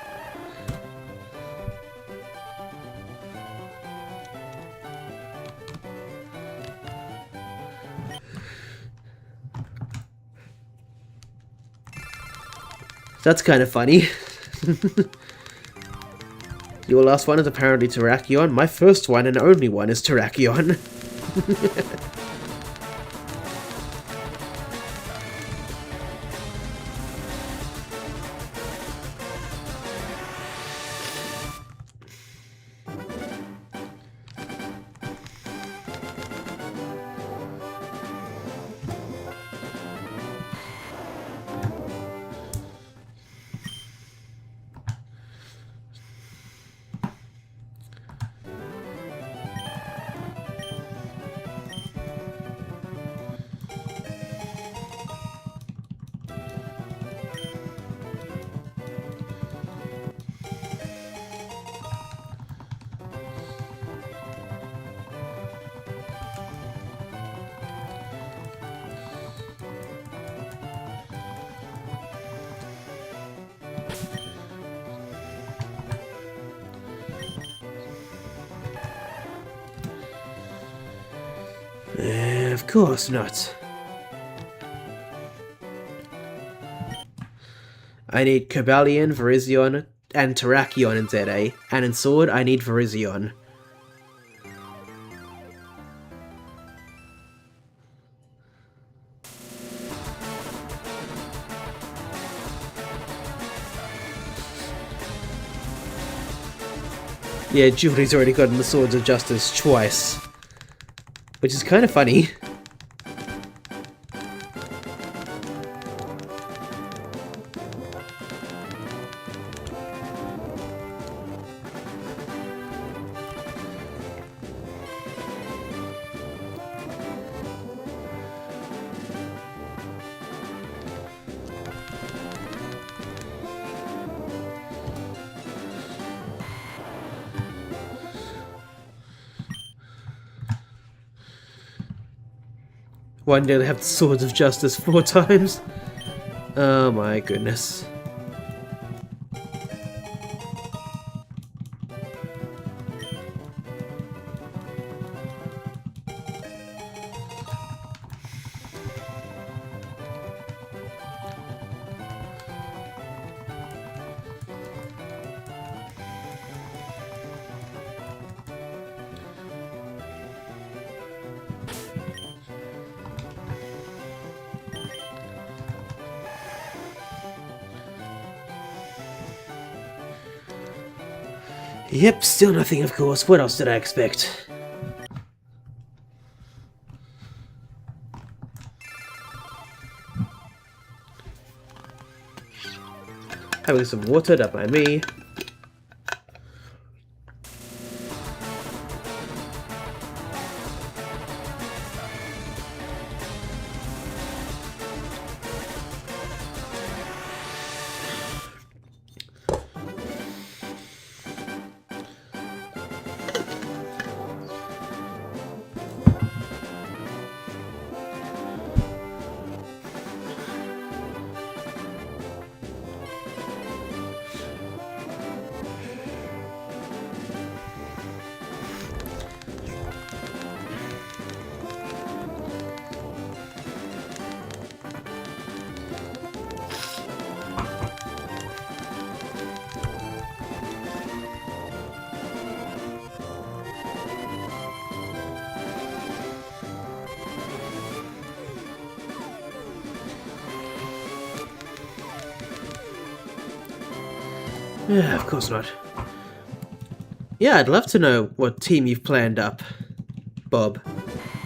[SPEAKER 1] That's kind of funny. Your last one is apparently Terrakion. My first one and only one is Terrakion. Of course not. I need Cobalion, Virizion, and Terrakion in ZA, and in Sword I need Virizion. Yeah, Julie's already gotten the Swords of Justice twice. Which is kind of funny. One day they have the Swords of Justice 4 times. Oh my goodness. Yep, still nothing, of course. What else did I expect? Having some water, that by me. Yeah, of course not. Yeah, I'd love to know what team you've planned up, Bob.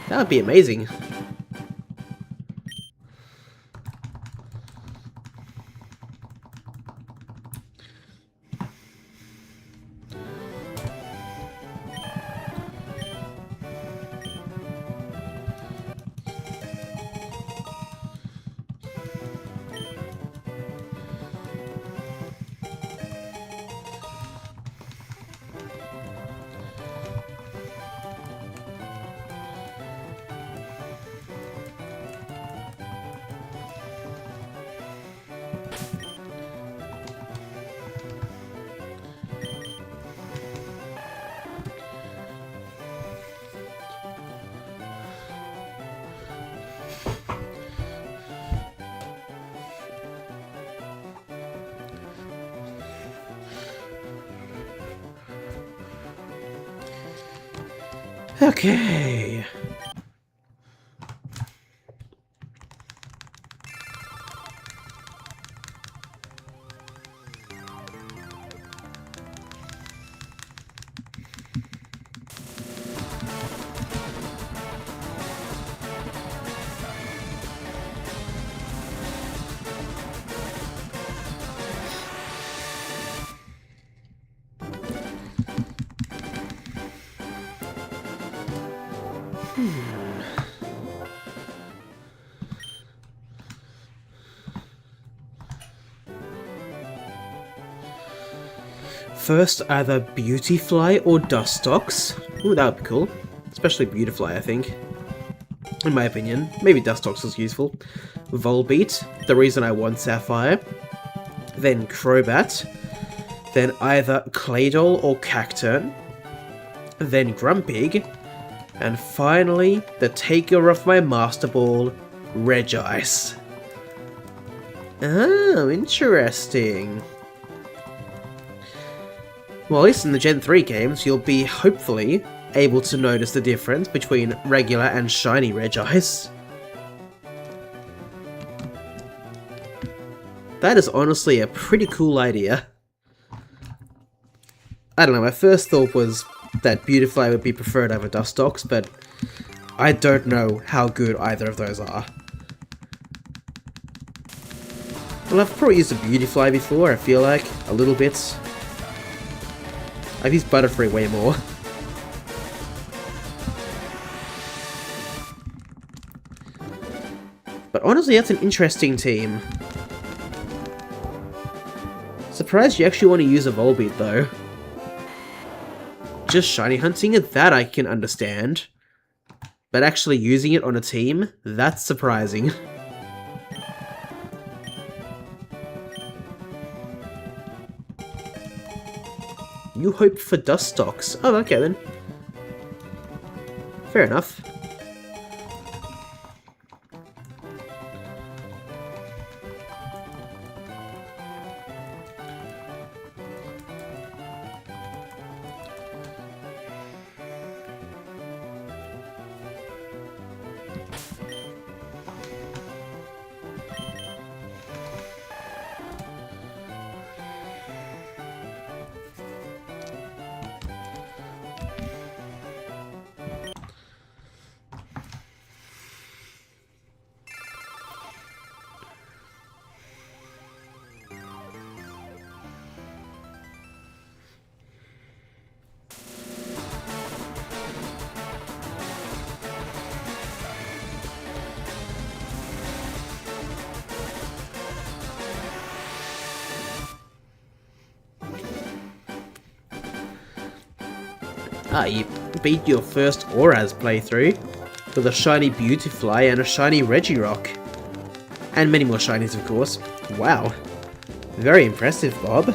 [SPEAKER 1] That would be amazing. Okay. First, either Beautyfly or Dustox. Ooh, that would be cool. Especially Beautyfly, I think. In my opinion. Maybe Dustox is useful. Volbeat, the reason I want Sapphire. Then Crobat. Then either Claydol or Cacturn. Then Grumpig. And finally, the taker of my Master Ball, Regice. Oh, interesting. Well, at least in the Gen 3 games, you'll be, hopefully, able to notice the difference between regular and shiny Regice. That is honestly a pretty cool idea. I don't know, my first thought was that Beautyfly would be preferred over Dustox, but I don't know how good either of those are. Well, I've probably used a Beautyfly before, I feel like, a little bit. I've used Butterfree way more. But honestly, that's an interesting team. Surprised you actually want to use a Volbeat, though. Just shiny hunting it, that I can understand. But actually using it on a team, that's surprising. You hope for Dustox. Oh, okay then. Fair enough. Ah, you beat your first Auraz playthrough with a shiny Beautyfly and a shiny Regirock. And many more shinies, of course. Wow. Very impressive, Bob.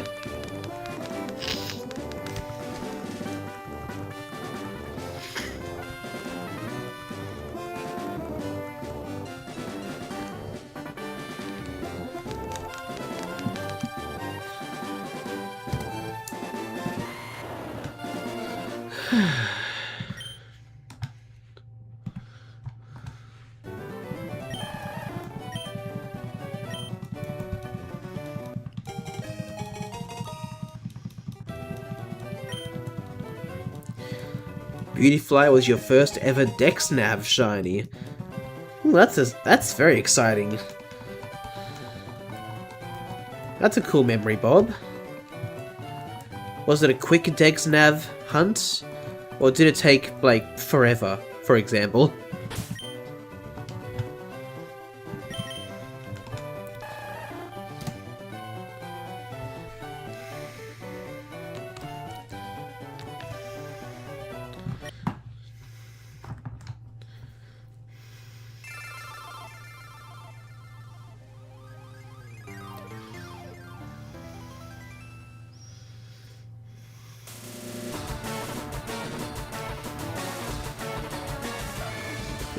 [SPEAKER 1] Beautyfly was your first ever Dex Nav shiny. Ooh, that's very exciting. That's a cool memory, Bob. Was it a quick Dex Nav hunt? Or did it take, like, forever, for example?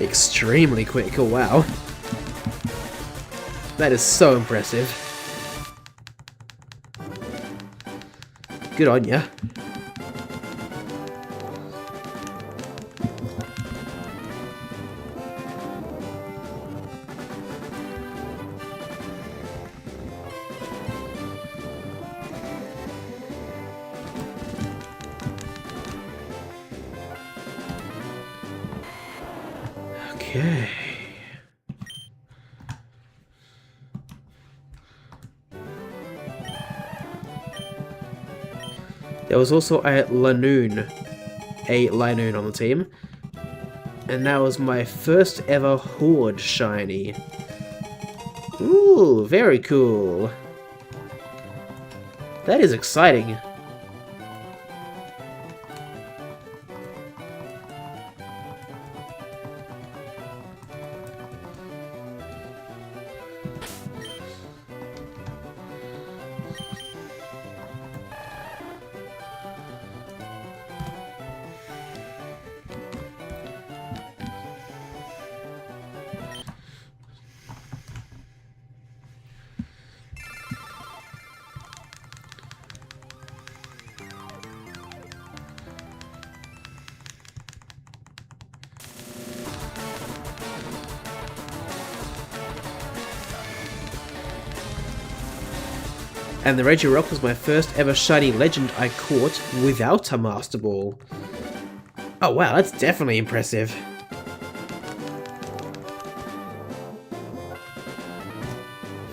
[SPEAKER 1] Extremely quick, oh wow. That is so impressive. Good on ya. Okay. There was also a Lanoon on the team. And that was my first ever Horde shiny. Ooh, very cool. That is exciting. And the Regirock was my first ever shiny legend I caught without a Master Ball. Oh wow, that's definitely impressive.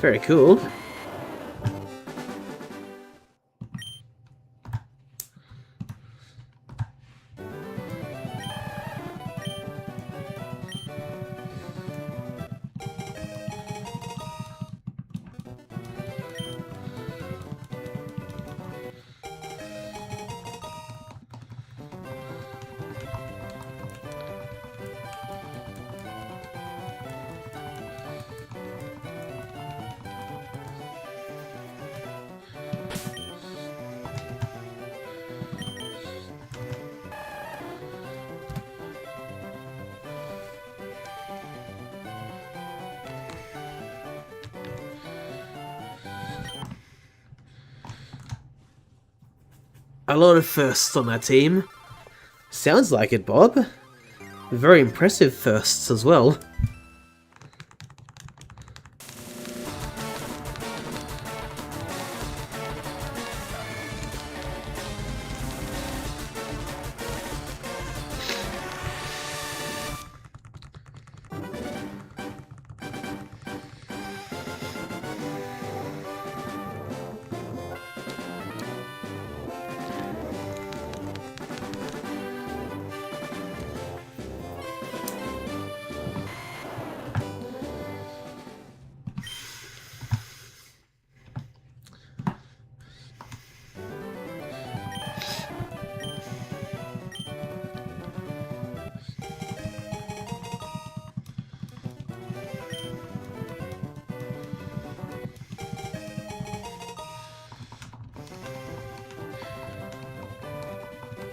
[SPEAKER 1] Very cool. A lot of firsts on that team. Sounds like it, Bob. Very impressive firsts as well.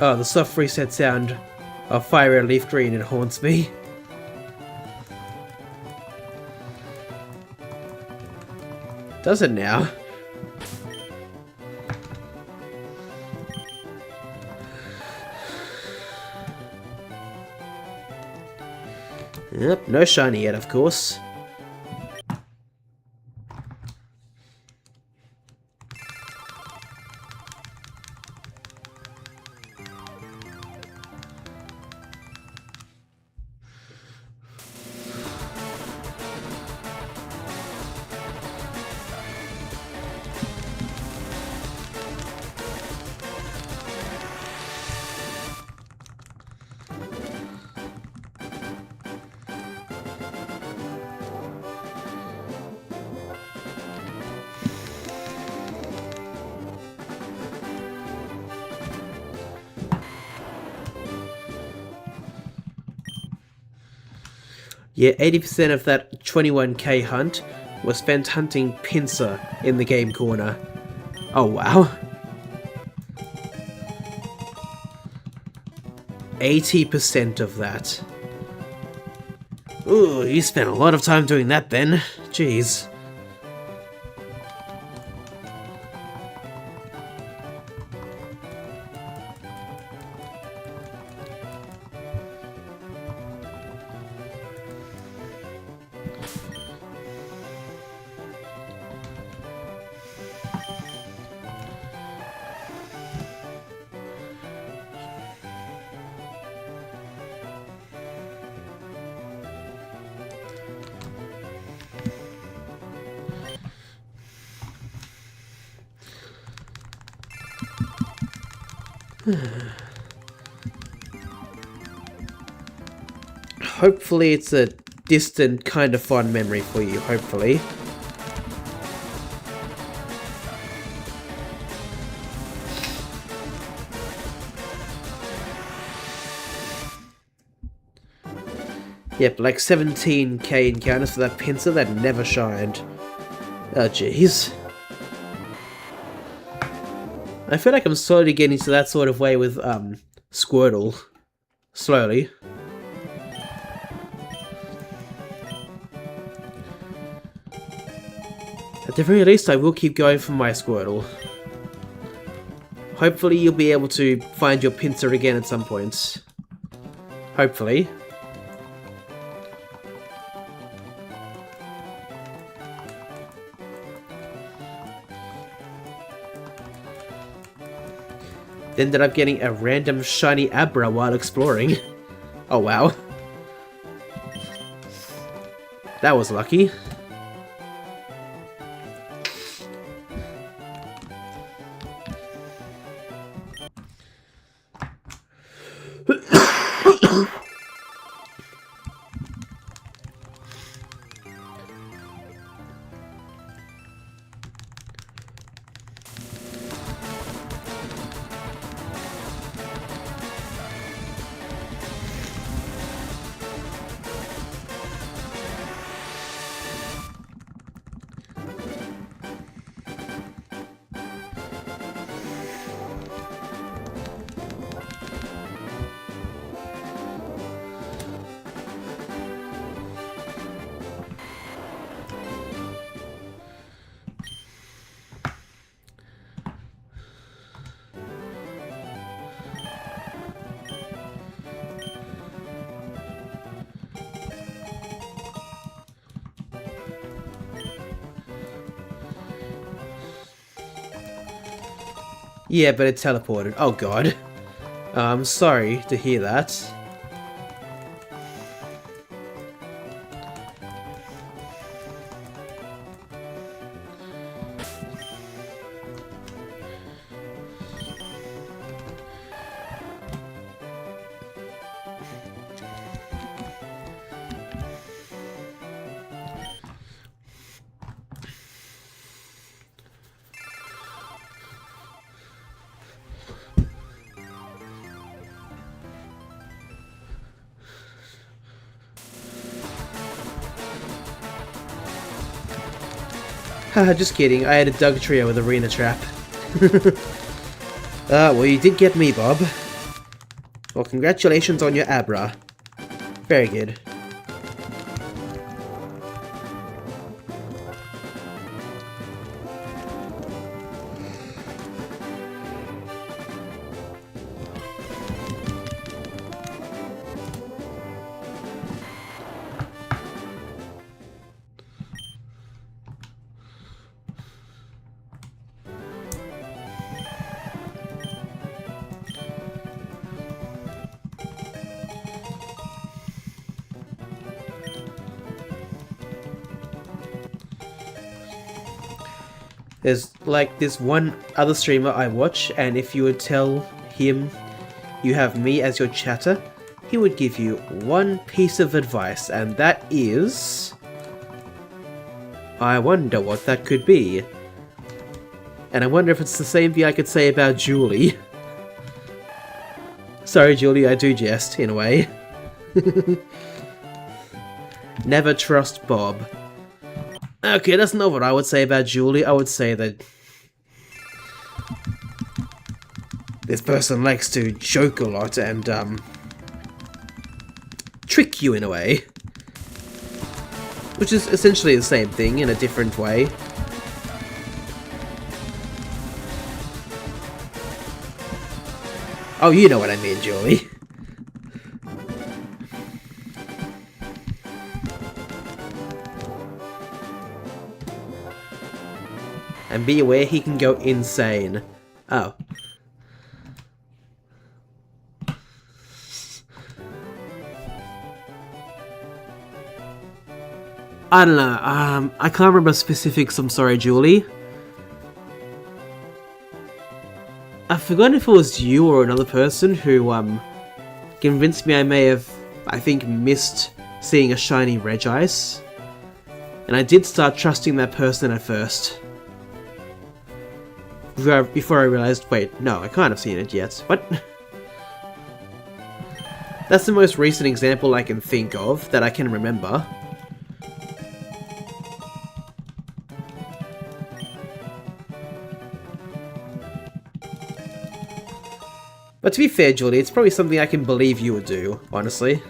[SPEAKER 1] Oh, the soft reset sound of FireRed LeafGreen, it haunts me. Does it now? Yep, no shiny yet, of course. Yeah, 80% of that 21k hunt was spent hunting Pinsir in the game corner. Oh wow. 80% of that. Ooh, you spent a lot of time doing that then. Jeez. Hopefully it's a distant kind of fond memory for you, hopefully. Yep, like 17k encounters for that pincer that never shined. Oh jeez. I feel like I'm slowly getting to that sort of way with Squirtle. Slowly. At the very least, I will keep going for my Squirtle. Hopefully you'll be able to find your pincer again at some point. Hopefully. Ended up getting a random shiny Abra while exploring. Oh wow. That was lucky. Yeah, but it teleported. Oh god. I'm sorry to hear that. Haha, just kidding. I had a Doug Trio with Arena Trap. Well, you did get me, Bob. Well, congratulations on your Abra. Very good. There's like this one other streamer I watch, and if you would tell him you have me as your chatter, he would give you one piece of advice, and that is... I wonder what that could be. And I wonder if it's the same thing I could say about Julie. Sorry Julie, I do jest, in a way. Never trust Bob. Okay, that's not what I would say about Julie. I would say that this person likes to joke a lot and, trick you in a way. Which is essentially the same thing in a different way. Oh, you know what I mean, Julie. And be aware he can go insane. Oh. I don't know, I can't remember specifics, I'm sorry, Julie. forgotten if it was you or another person who convinced me I may have, I think, missed seeing a shiny Regice. And I did start trusting that person at first. Before I realized, wait, no, I can't have seen it yet. What? That's the most recent example I can think of that I can remember. But to be fair, Julie, it's probably something I can believe you would do, honestly.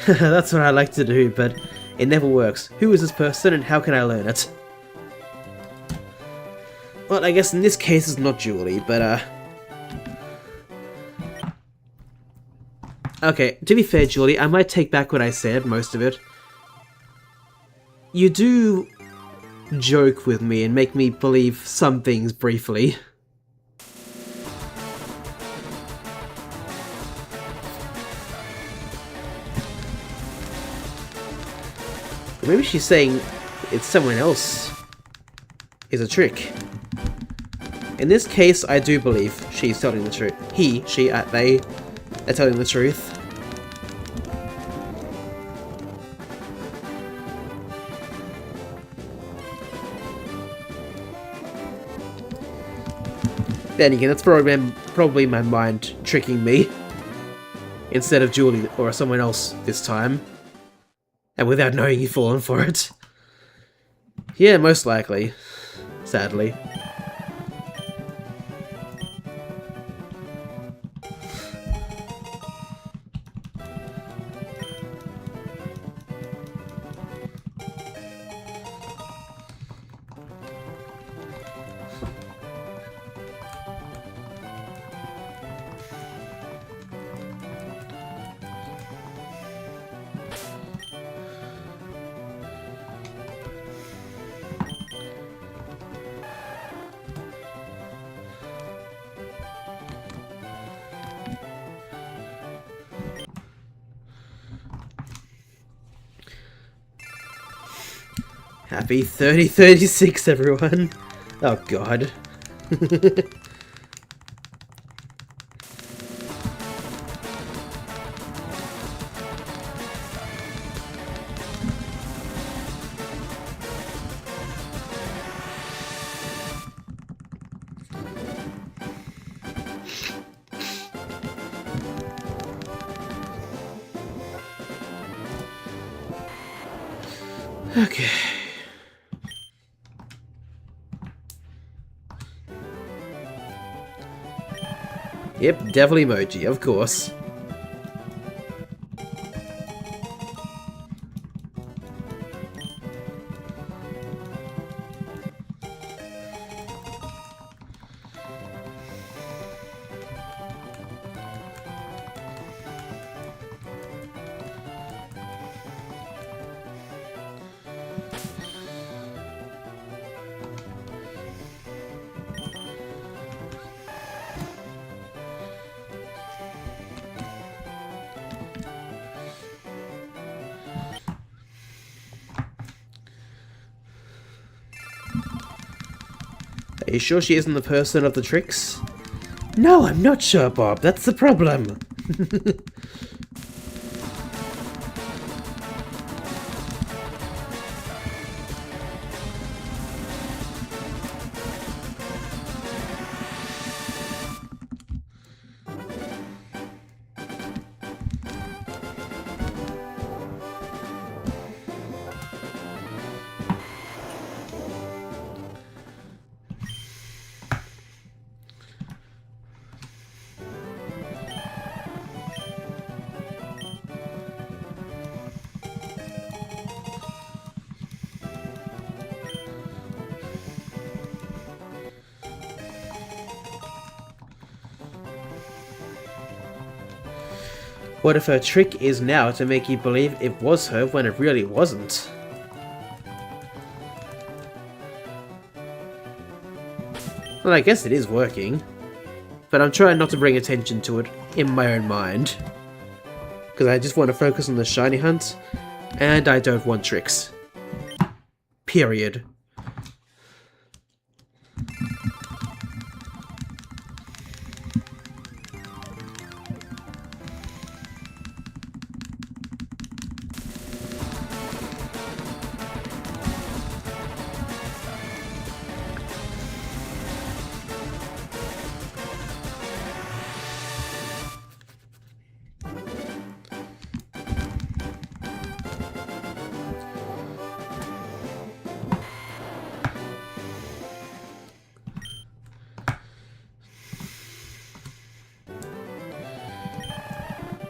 [SPEAKER 1] That's what I like to do, but it never works. Who is this person and how can I learn it? Well, I guess in this case it's not Julie, but okay, to be fair, Julie, I might take back what I said, most of it. You do joke with me and make me believe some things briefly. Maybe she's saying it's someone else is a trick. In this case, I do believe she's telling the truth. He, she, they are telling the truth. Then again, that's probably my mind tricking me. Instead of Julie or someone else this time. And without knowing you've fallen for it. Yeah, most likely. Sadly. Happy 3036, everyone. Oh god. Okay. Yep, devil emoji, of course. Are you sure she isn't the person of the tricks? No, I'm not sure, Bob. That's the problem. What if her trick is now to make you believe it was her when it really wasn't? Well, I guess it is working. But I'm trying not to bring attention to it in my own mind. Because I just want to focus on the shiny hunt, and I don't want tricks. Period.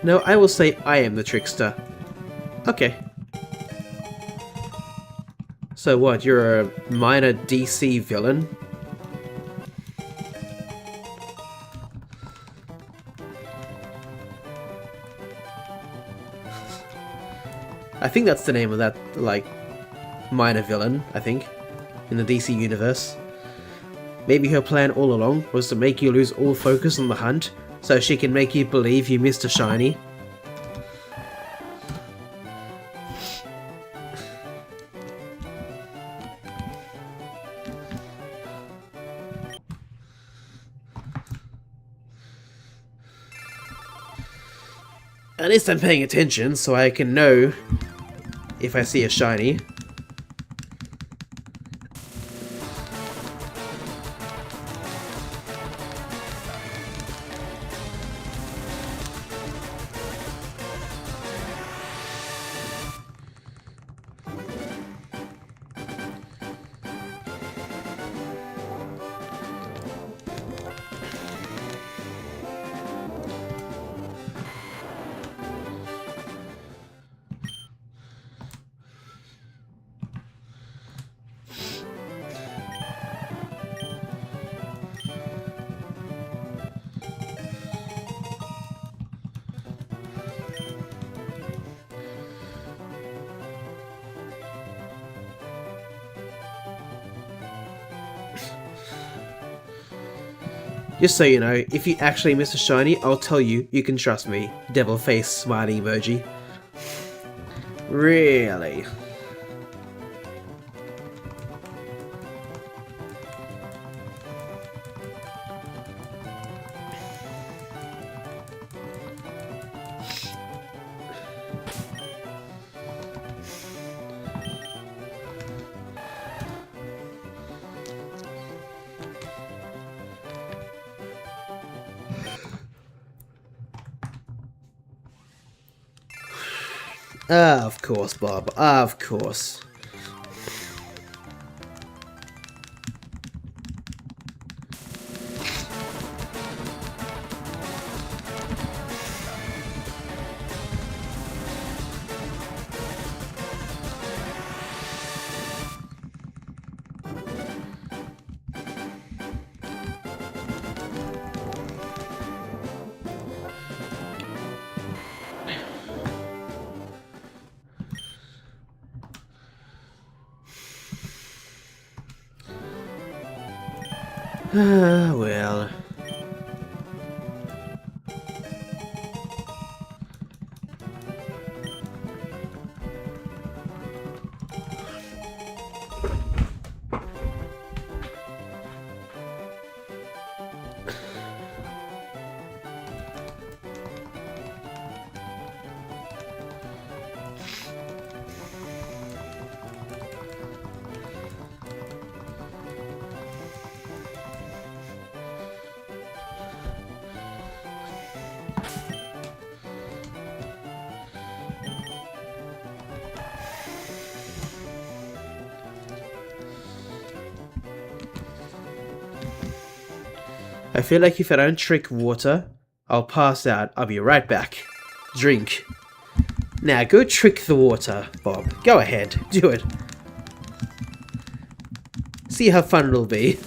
[SPEAKER 1] No, I will say I am the trickster. Okay. So what, you're a minor DC villain? I think that's the name of that, like, minor villain, I think, in the DC universe. Maybe her plan all along was to make you lose all focus on the hunt, so she can make you believe you missed a shiny. At least I'm paying attention, so I can know if I see a shiny. Just so you know, if you actually miss a shiny, I'll tell you, you can trust me. Devil face smiley emoji. Really? Of course, Bob. Of course. Ah, well. I feel like if I don't trick water, I'll pass out. I'll be right back. Drink. Now go trick the water, Bob. Go ahead. Do it. See how fun it'll be.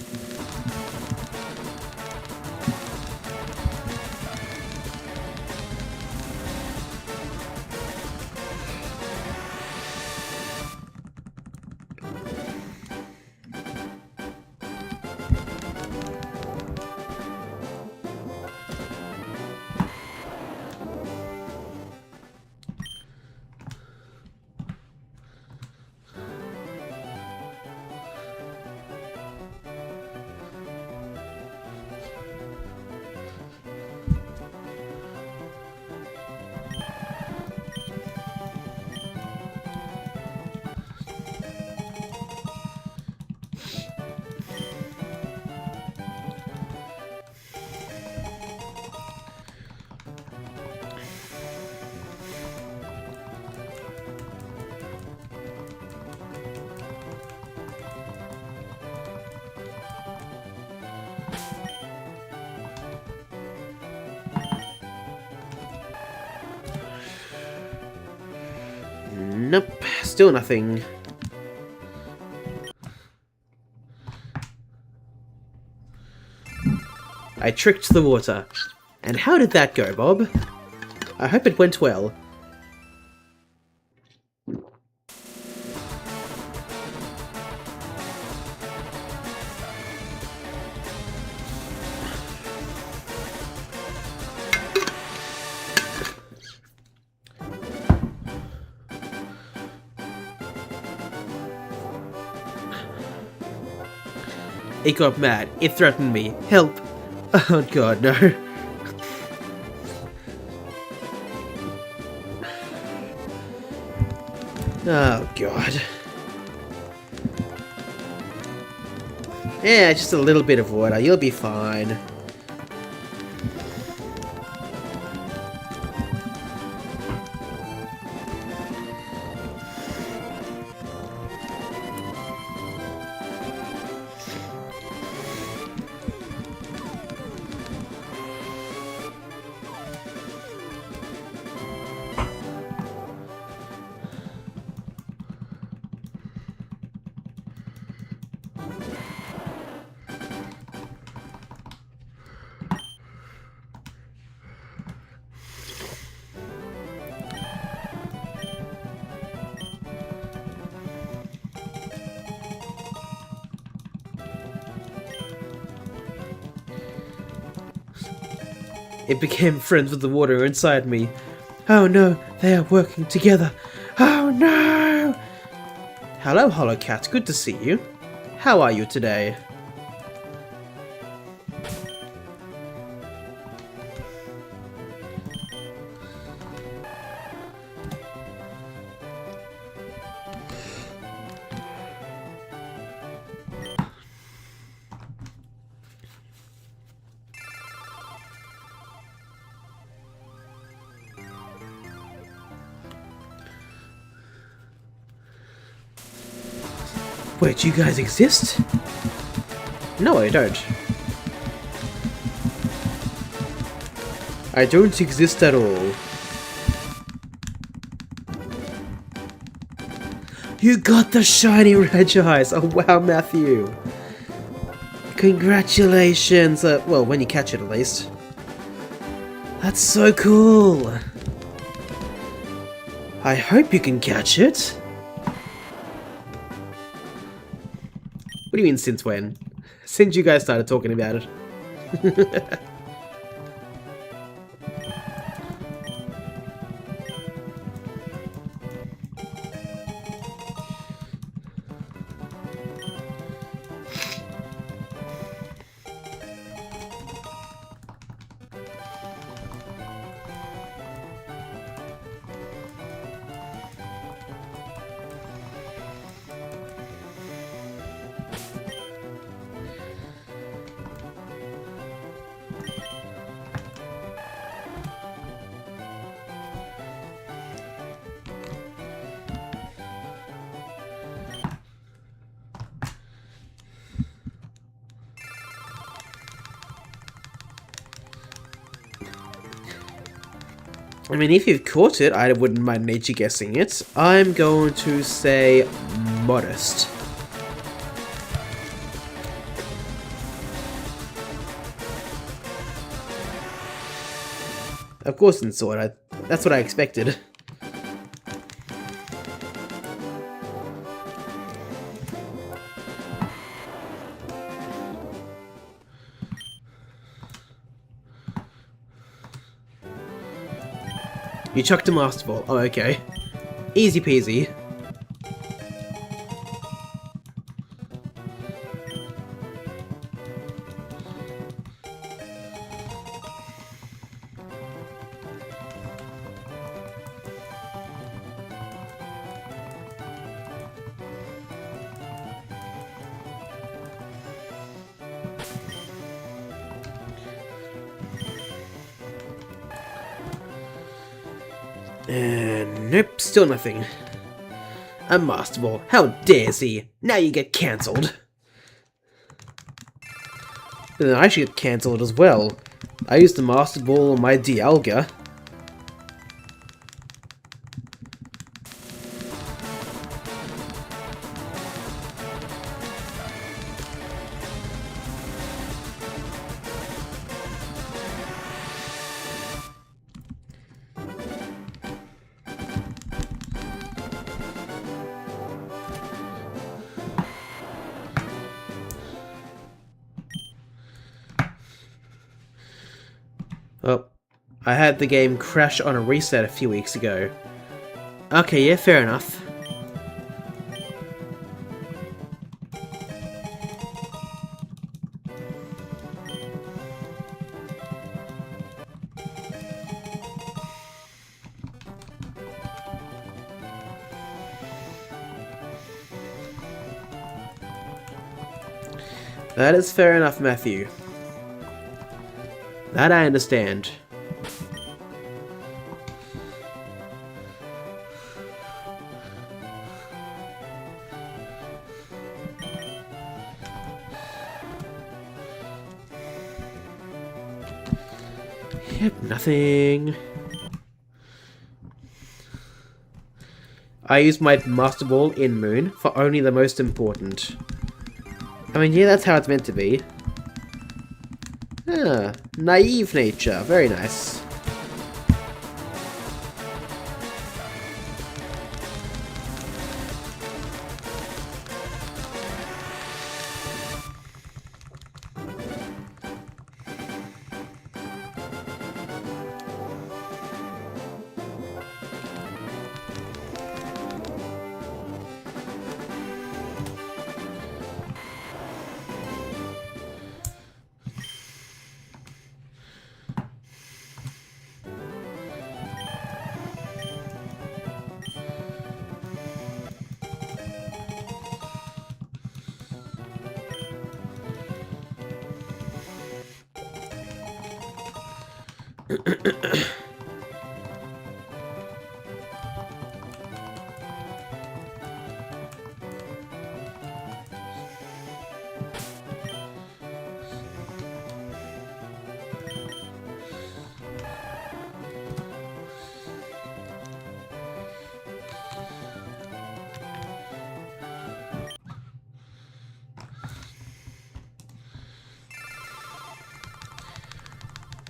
[SPEAKER 1] Still nothing. I tricked the water. And how did that go, Bob? I hope it went well. It got mad. It threatened me. Help! Oh god, no. Oh god. Yeah, just a little bit of water. You'll be fine. It became friends with the water inside me. Oh no, they are working together. Oh no! Hello, Hollow Cat. Good to see you. How are you today? Wait, you guys exist? No, I don't. I don't exist at all. You got the shiny red eyes! Oh wow, Matthew! Congratulations! Well, when you catch it at least. That's so cool! I hope you can catch it. What do you mean, since when? Since you guys started talking about it. I mean, if you've caught it, I wouldn't mind nature guessing it. I'm going to say modest. Of course, in sword. That's what I expected. You chucked a Master Ball. Oh, okay. Easy peasy. Nope, still nothing. A Master Ball. How dare he? Now you get cancelled. Then I should get cancelled as well. I used the Master Ball on my Dialga. I had the game crash on a reset a few weeks ago. Okay, yeah, fair enough. That is fair enough, Matthew. That I understand. Yep, nothing. I use my Master Ball in Moon for only the most important. I mean, yeah, that's how it's meant to be. Ah, naive nature. Very nice.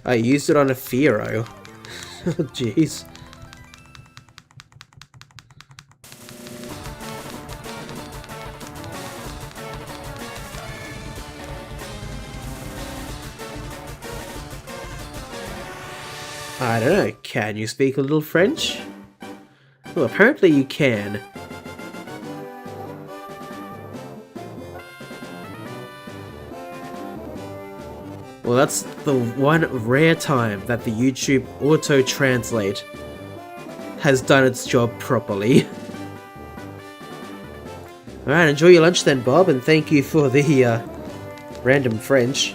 [SPEAKER 1] I used it on a Firo. Oh, jeez. I don't know, can you speak a little French? Well, apparently you can. Well, that's the one rare time that the YouTube auto-translate has done its job properly. Alright, enjoy your lunch then, Bob, and thank you for the random French.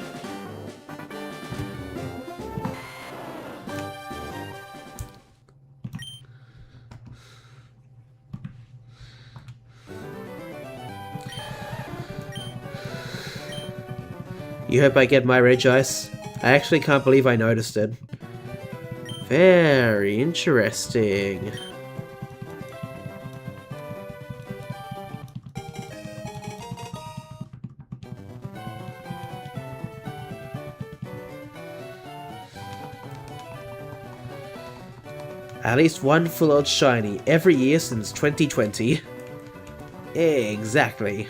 [SPEAKER 1] You hope I get my reg ice? I actually can't believe I noticed it. Very interesting. At least one full odd shiny every year since 2020. Exactly.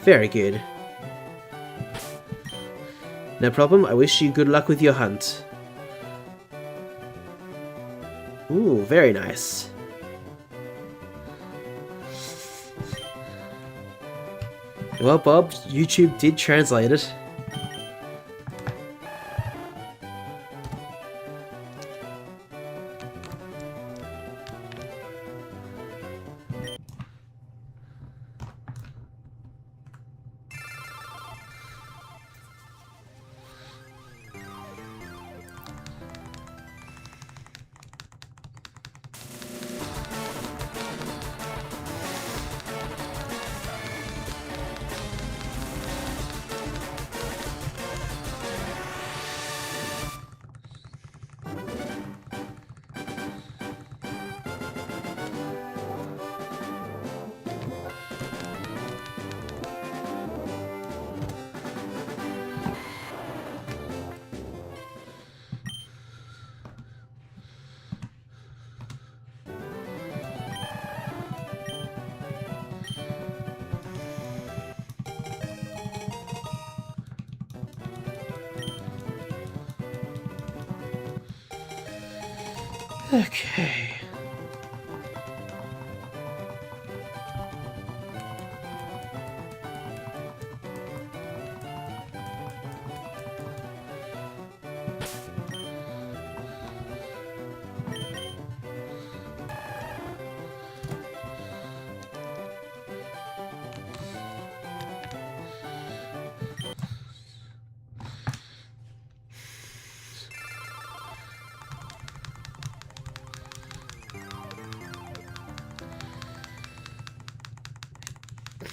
[SPEAKER 1] Very good. No problem, I wish you good luck with your hunt. Ooh, very nice. Well, Bob, YouTube did translate it. Okay.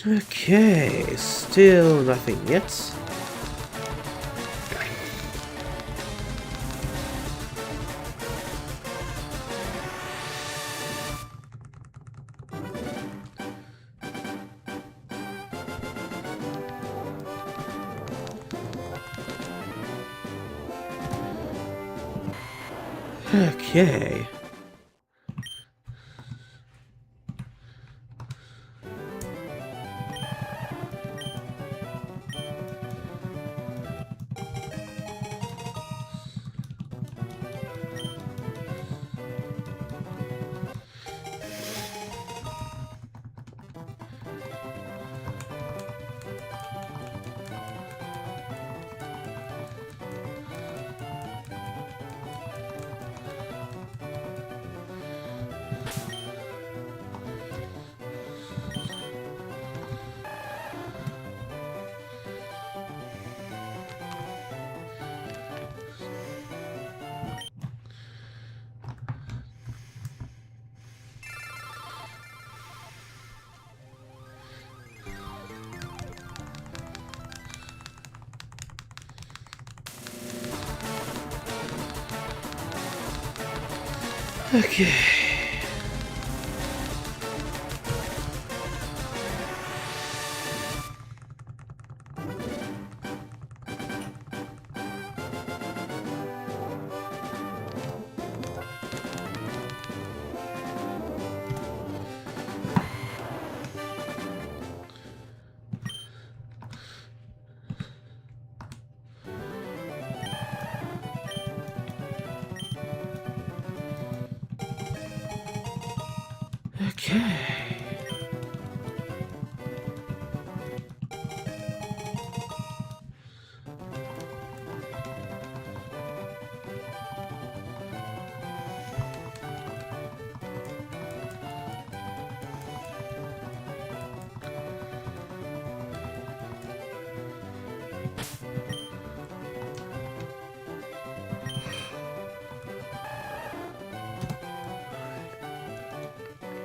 [SPEAKER 1] Okay, still nothing yet. Okay. Okay. Okay.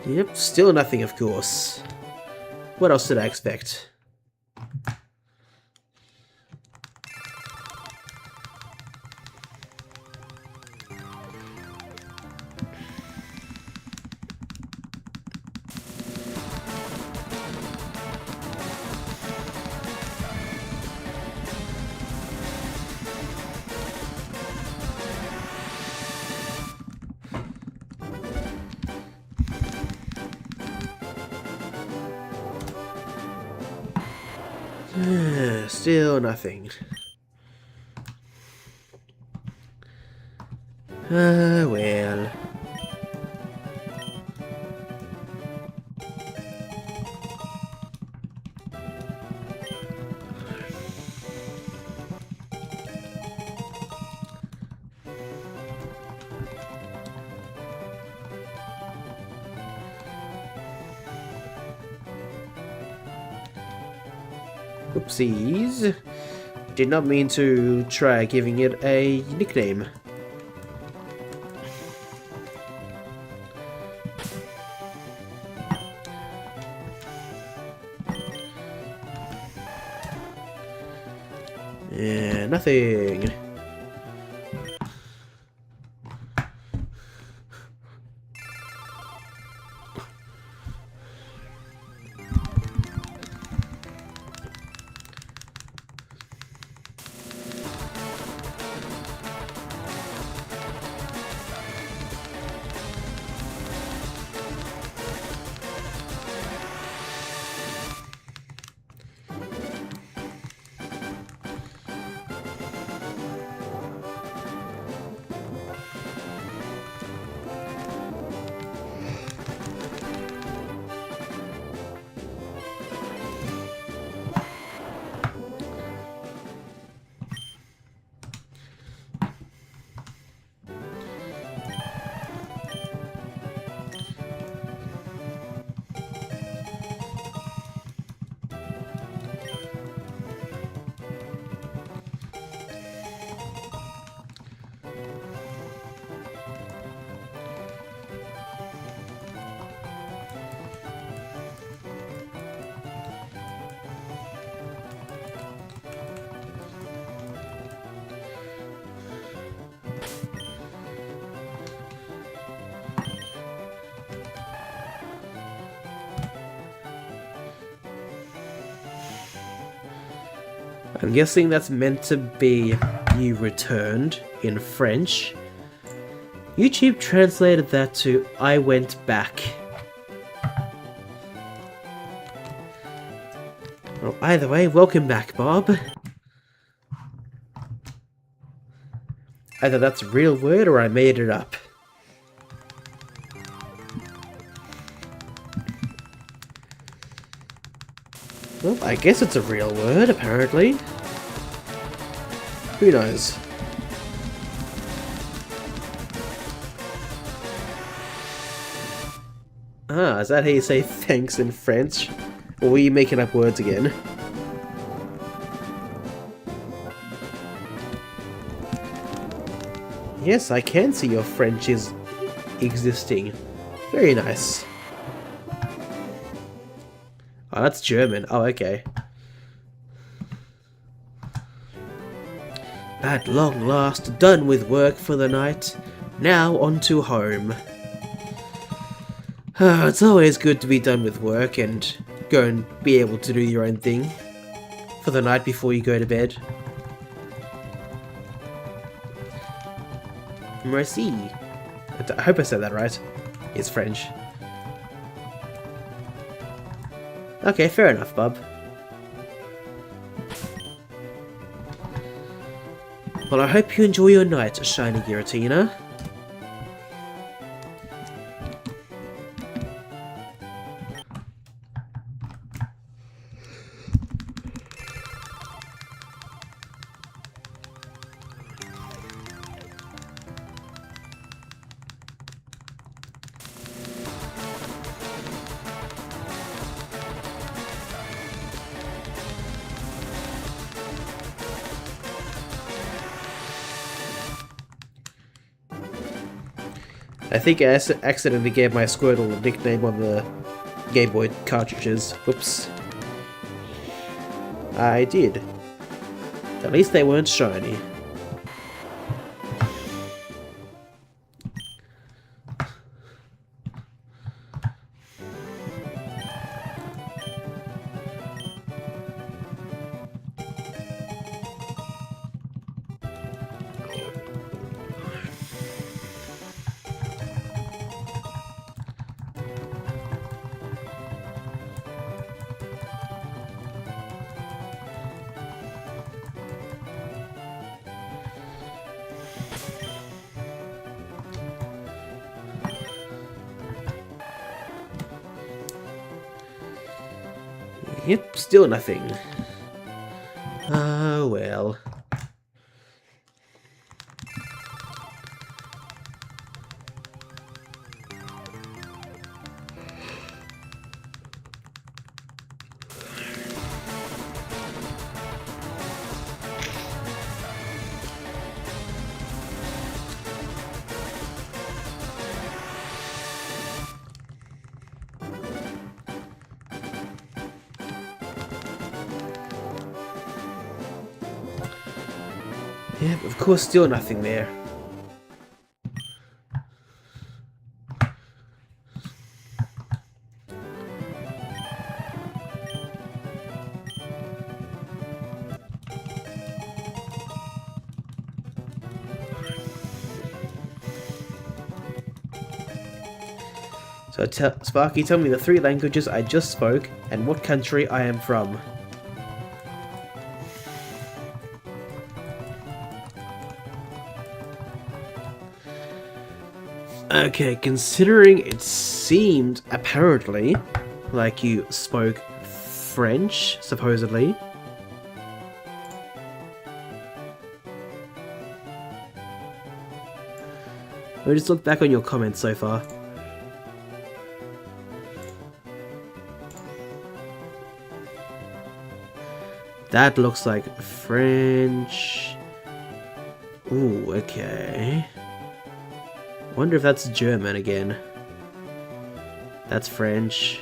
[SPEAKER 1] Yep, still nothing, of course. What else did I expect? Still nothing. Well. Oopsies. Did not mean to try giving it a nickname. Yeah, nothing. I'm guessing that's meant to be you returned in French. YouTube translated that to I went back. Well, either way, welcome back, Bob. Either that's a real word or I made it up. Well, I guess it's a real word, apparently. Who knows? Ah, is that how you say thanks in French? Or were you making up words again? Yes, I can see your French is existing. Very nice. Oh, that's German. Oh, okay. At long last, done with work for the night. Now on to home. It's always good to be done with work and go and be able to do your own thing for the night before you go to bed. Merci. I hope I said that right. It's French. Okay, fair enough, Bob. Well, I hope you enjoy your night, Shiny Giratina. I think I accidentally gave my Squirtle a nickname on the Game Boy cartridges. Whoops. I did. At least they weren't shiny. Yep, still nothing. Oh well. Yep, of course, still nothing there. So Sparky, tell me the 3 languages I just spoke and what country I am from. Okay, considering it seemed, apparently, like you spoke French, supposedly. Let me just look back on your comments so far. That looks like French. Ooh, okay. Wonder if that's German again. That's French.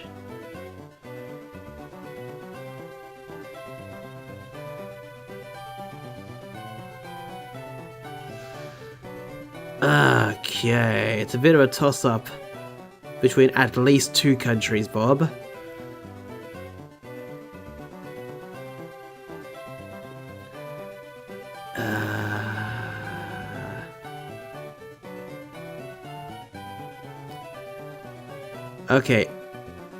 [SPEAKER 1] Okay, it's a bit of a toss-up between at least 2 countries, Bob. Okay,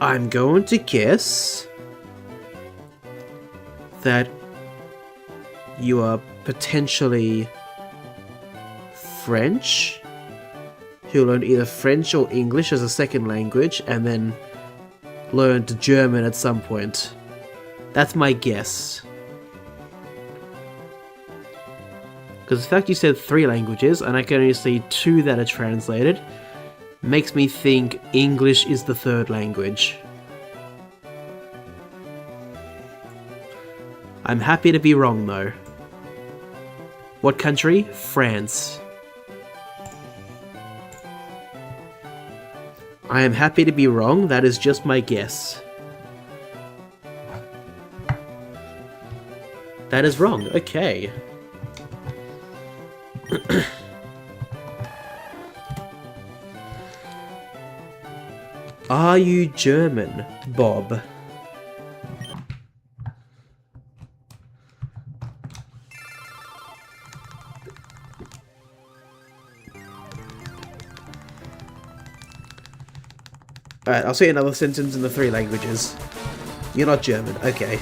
[SPEAKER 1] I'm going to guess that you are potentially French, who learned either French or English as a second language, and then learned German at some point. That's my guess. Because the fact you said 3 languages, and I can only see 2 that are translated, makes me think English is the 3rd language. I'm happy to be wrong though. What country? France. I am happy to be wrong, that is just my guess. That is wrong, okay. Are you German, Bob? Alright, I'll say another sentence in the 3 languages. You're not German, okay.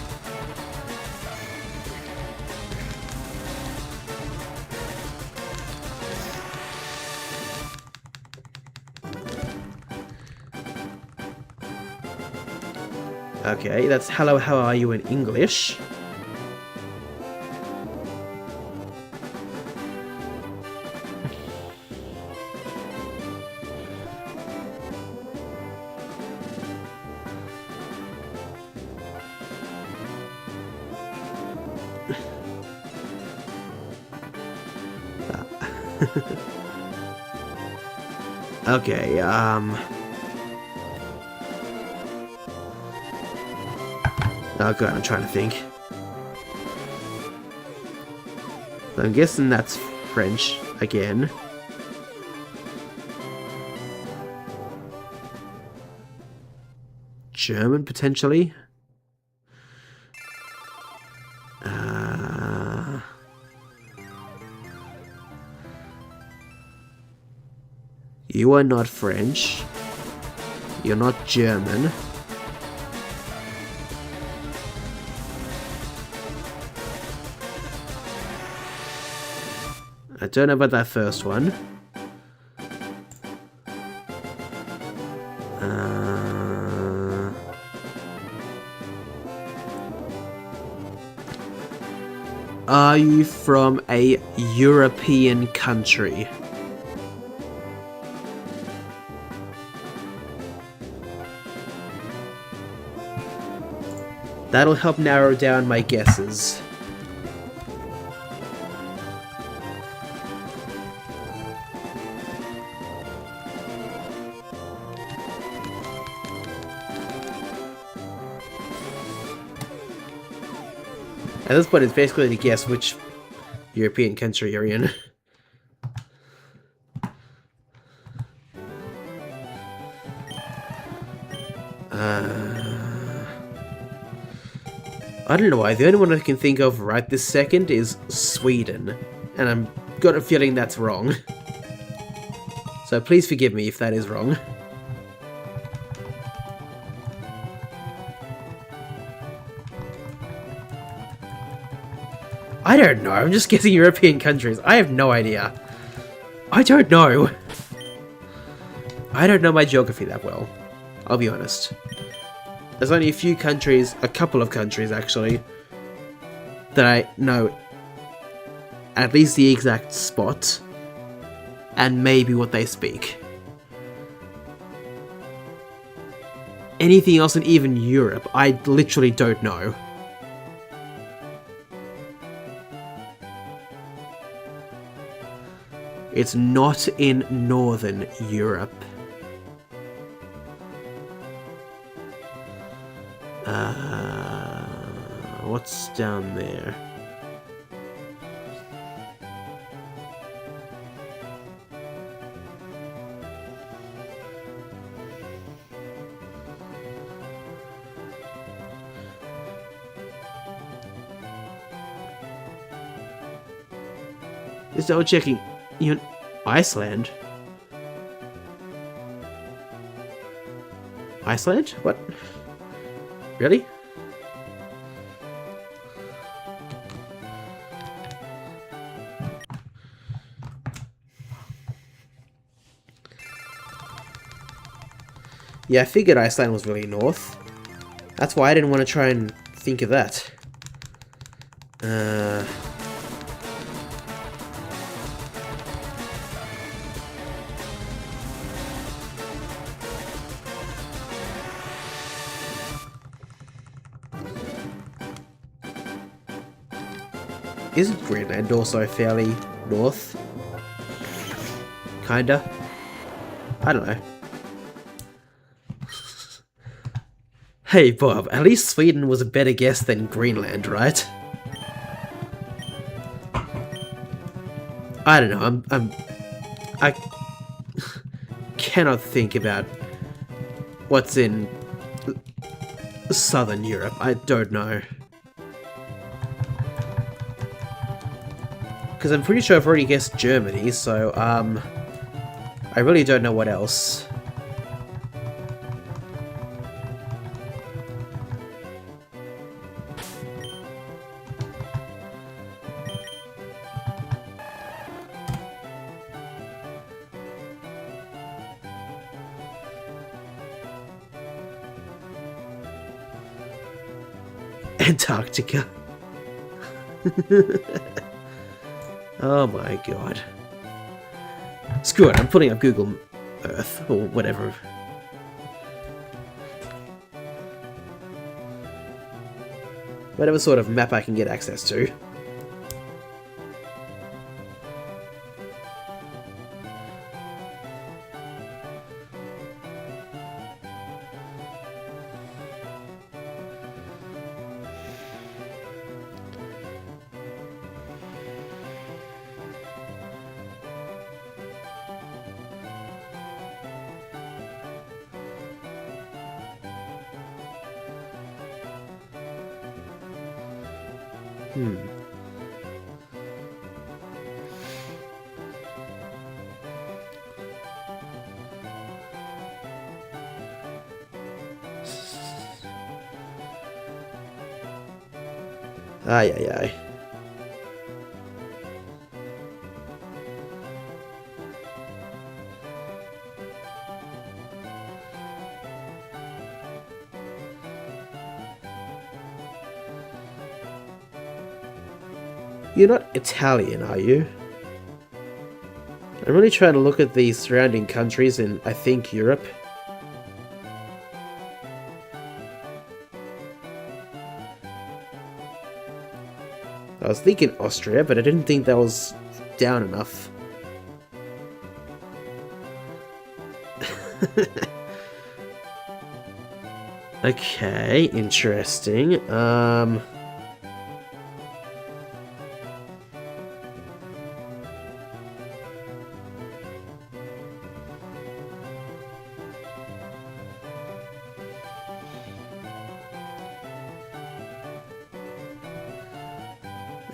[SPEAKER 1] Okay, that's hello, how are you in English. Okay, oh god, I'm trying to think. I'm guessing that's French again. German, potentially? You are not French. You're not German. I don't know about that first one. Are you from a European country? That'll help narrow down my guesses. At this point, it's basically to guess which European country you're in. I don't know why, the only one I can think of right this second is Sweden, and I'm got a feeling that's wrong. So please forgive me if that is wrong. I don't know, I'm just guessing European countries. I have no idea. I don't know. I don't know my geography that well, I'll be honest. There's only a few countries, a couple of countries actually, that I know at least the exact spot, and maybe what they speak. Anything else in even Europe, I literally don't know. It's not in Northern Europe. What's down there? Just double checking. You're in Iceland? Iceland? What? Really? Yeah, I figured Iceland was really north. That's why I didn't want to try and think of that. Isn't Greenland also fairly north? Kinda? I don't know. Hey Bob, at least Sweden was a better guess than Greenland, right? I don't know, I cannot think about what's in Southern Europe. I don't know. Because I'm pretty sure I've already guessed Germany, so, I really don't know what else. Antarctica. Oh my god. Screw it, I'm putting up Google Earth, or whatever. Whatever sort of map I can get access to. Ay, ay, ay. You're not Italian, are you? I'm really trying to look at the surrounding countries in, I think, Europe. I was thinking Austria, but I didn't think that was down enough. Okay, interesting.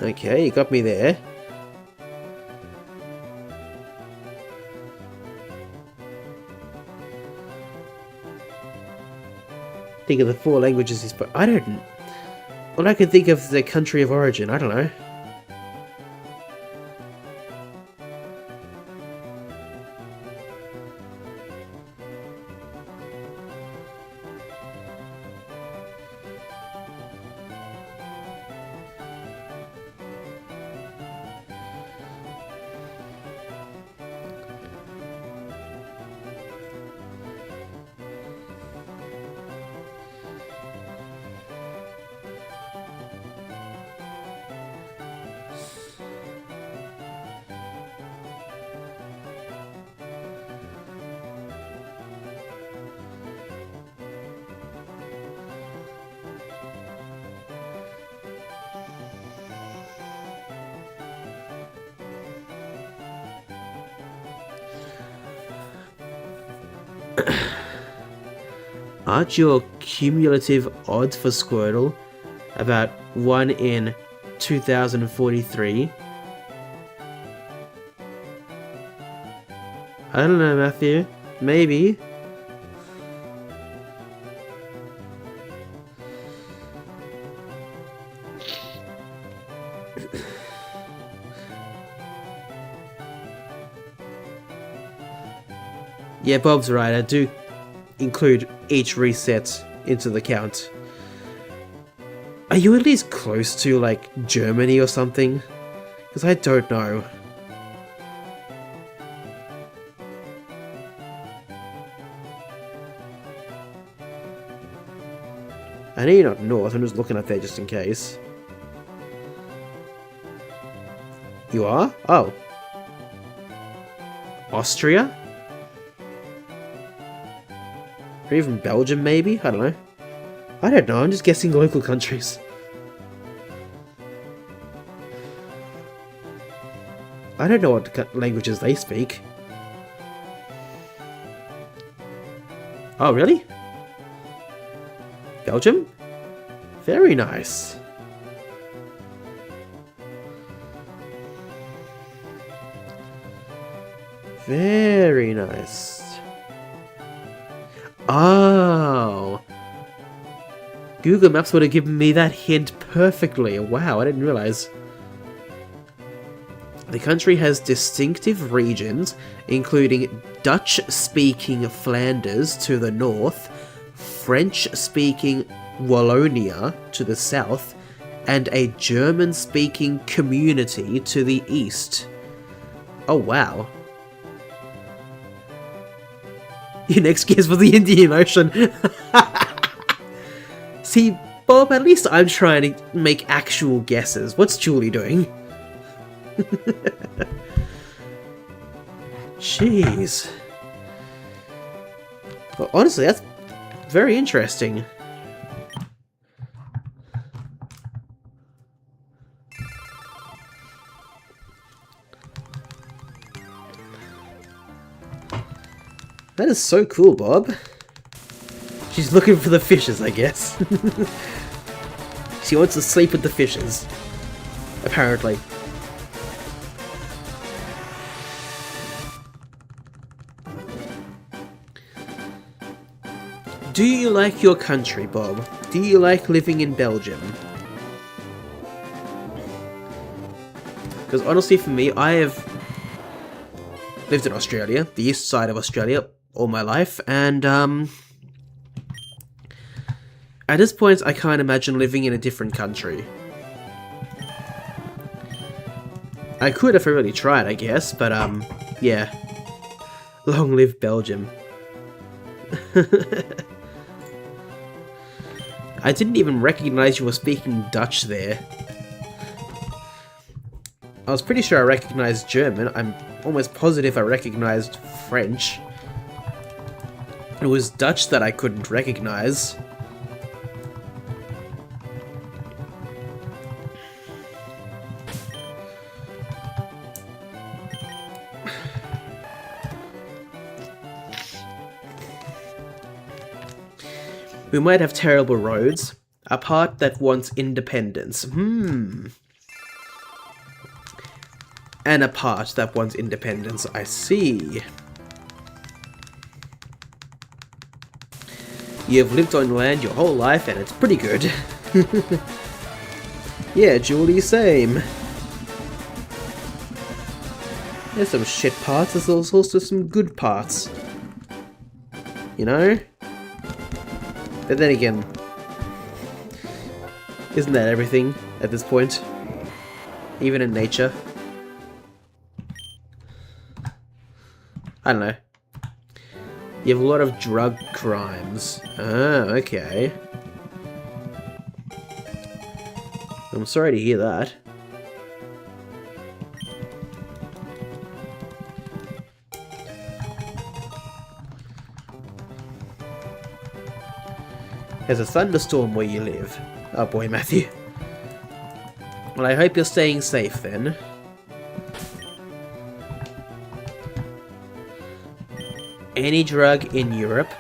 [SPEAKER 1] Okay, you got me there. Think of the 4 languages he spoke. I don't... Well, I can think of the country of origin. I don't know. Aren't your cumulative odds for Squirtle about 1 in 2043? I don't know, Matthew. Maybe. Yeah, Bob's right. I do include each reset into the count. Are you at least close to, like, Germany or something? Because I don't know. I know you're not north, I'm just looking up there just in case. You are? Oh. Austria? Or even Belgium, maybe? I don't know. I don't know, I'm just guessing local countries. I don't know what languages they speak. Oh, really? Belgium? Very nice. Very nice. Oh. Google Maps would have given me that hint perfectly. Wow, I didn't realize. The country has distinctive regions, including Dutch-speaking Flanders to the north, French-speaking Wallonia to the south, and a German-speaking community to the east. Oh, wow. Your next guess was the Indian Ocean. See, Bob, at least I'm trying to make actual guesses. What's Julie doing? Jeez. Well, honestly, that's very interesting. That is so cool, Bob. She's looking for the fishes, I guess. She wants to sleep with the fishes. Apparently. Do you like your country, Bob? Do you like living in Belgium? Because honestly, for me, I have lived in Australia, the east side of Australia, all my life, and at this point, I can't imagine living in a different country. I could if I really tried, I guess, but yeah. Long live Belgium. I didn't even recognize you were speaking Dutch there. I was pretty sure I recognized German. I'm almost positive I recognized French. It was Dutch that I couldn't recognize. We might have terrible roads. A part that wants independence. And a part that wants independence. I see. You've lived on land your whole life and it's pretty good. Yeah, Julie, same. There's some shit parts, there's also some good parts. You know? But then again, isn't that everything at this point? Even in nature? I don't know. You have a lot of drug crimes. Ah, okay. I'm sorry to hear that. There's a thunderstorm where you live. Oh boy, Matthew. Well, I hope you're staying safe then. Any drug in Europe,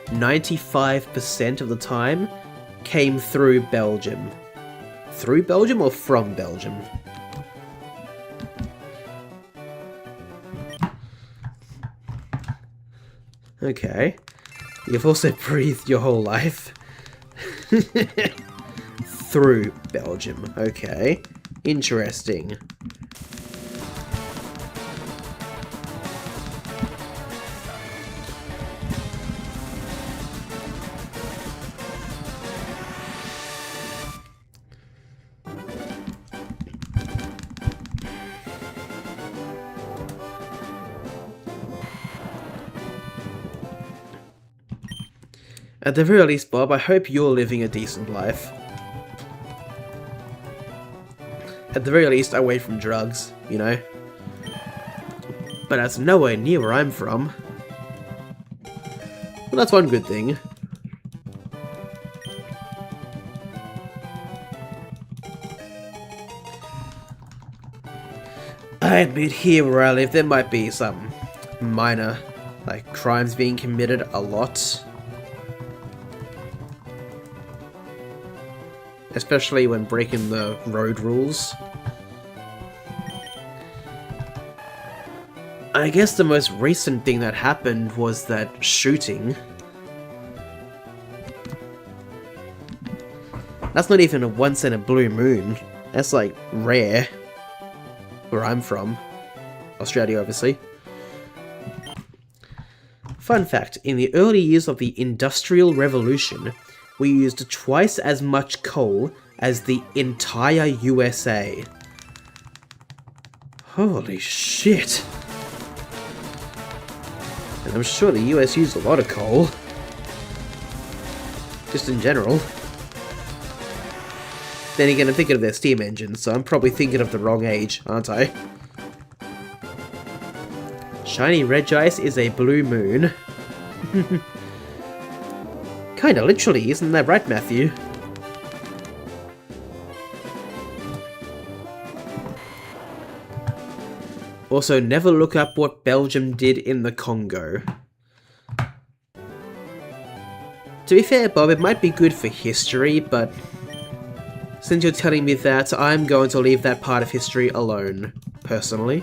[SPEAKER 1] 95% of the time, came through Belgium. Through Belgium or from Belgium? Okay. You've also breathed your whole life. Through Belgium. Okay. Interesting. At the very least, Bob, I hope you're living a decent life. At the very least, away from drugs, you know? But that's nowhere near where I'm from. Well, that's one good thing. I admit here where I live there might be some minor, like, crimes being committed a lot. Especially when breaking the road rules. I guess the most recent thing that happened was that shooting. That's not even a once in a blue moon. That's like rare. Where I'm from. Australia, obviously. Fun fact, in the early years of the Industrial Revolution, we used twice as much coal as the entire USA. Holy shit. And I'm sure the US used a lot of coal. Just in general. Then again, I'm thinking of their steam engines, so I'm probably thinking of the wrong age, aren't I? Shiny Regice is a blue moon. Kinda literally, isn't that right, Matthew? Also, never look up what Belgium did in the Congo. To be fair, Bob, it might be good for history, but since you're telling me that, I'm going to leave that part of history alone, personally.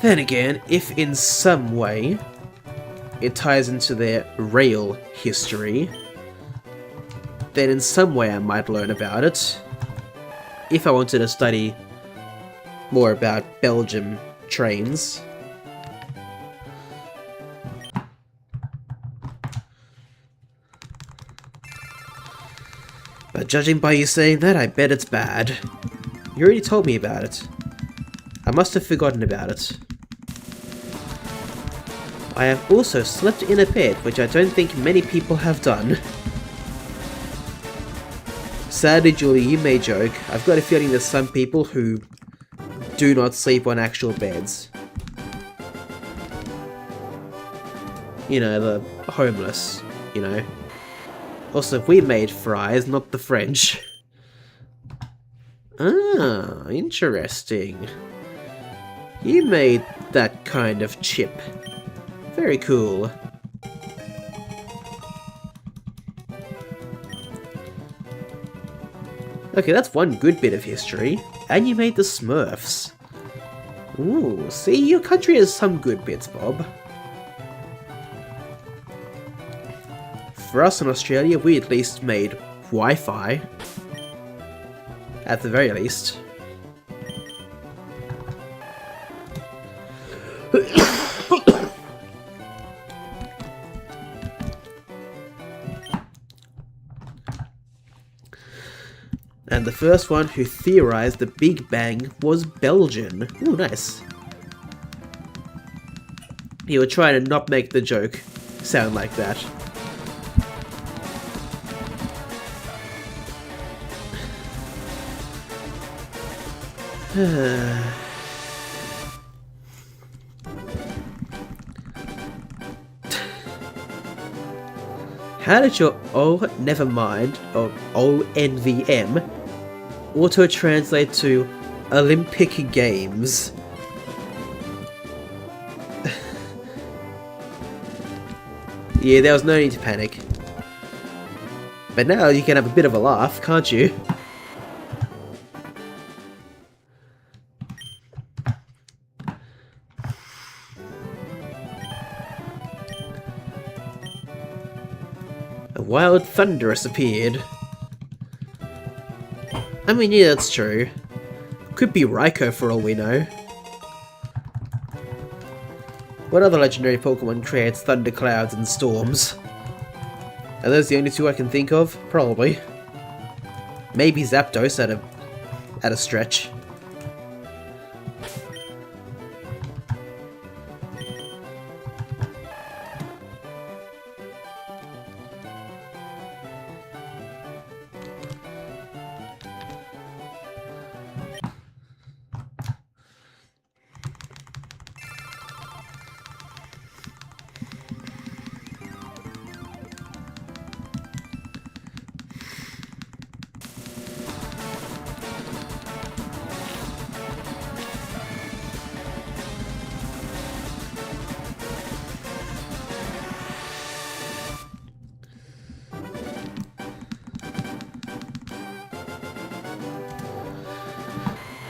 [SPEAKER 1] Then again, if in some way it ties into their rail history, then in some way I might learn about it. If I wanted to study more about Belgium trains. But judging by you saying that, I bet it's bad. You already told me about it. I must have forgotten about it. I have also slept in a bed, which I don't think many people have done. Sadly, Julie, you may joke. I've got a feeling there's some people who do not sleep on actual beds. You know, the homeless, you know. Also, we made fries, not the French. Ah, interesting. You made that kind of chip. Very cool. Okay, that's one good bit of history. And you made the Smurfs. Ooh, see, your country has some good bits, Bob. For us in Australia, we at least made Wi-Fi. At the very least. And the first one who theorized the Big Bang was Belgian. Ooh, nice. You were trying to not make the joke sound like that. How did your never mind, or ONVM auto-translate to Olympic Games? Yeah, there was no need to panic. But now you can have a bit of a laugh, can't you? A wild thunderous appeared. I mean, yeah, that's true. Could be Raikou for all we know. What other legendary Pokemon creates thunderclouds and storms? Are those the only two I can think of? Probably. Maybe Zapdos at a stretch.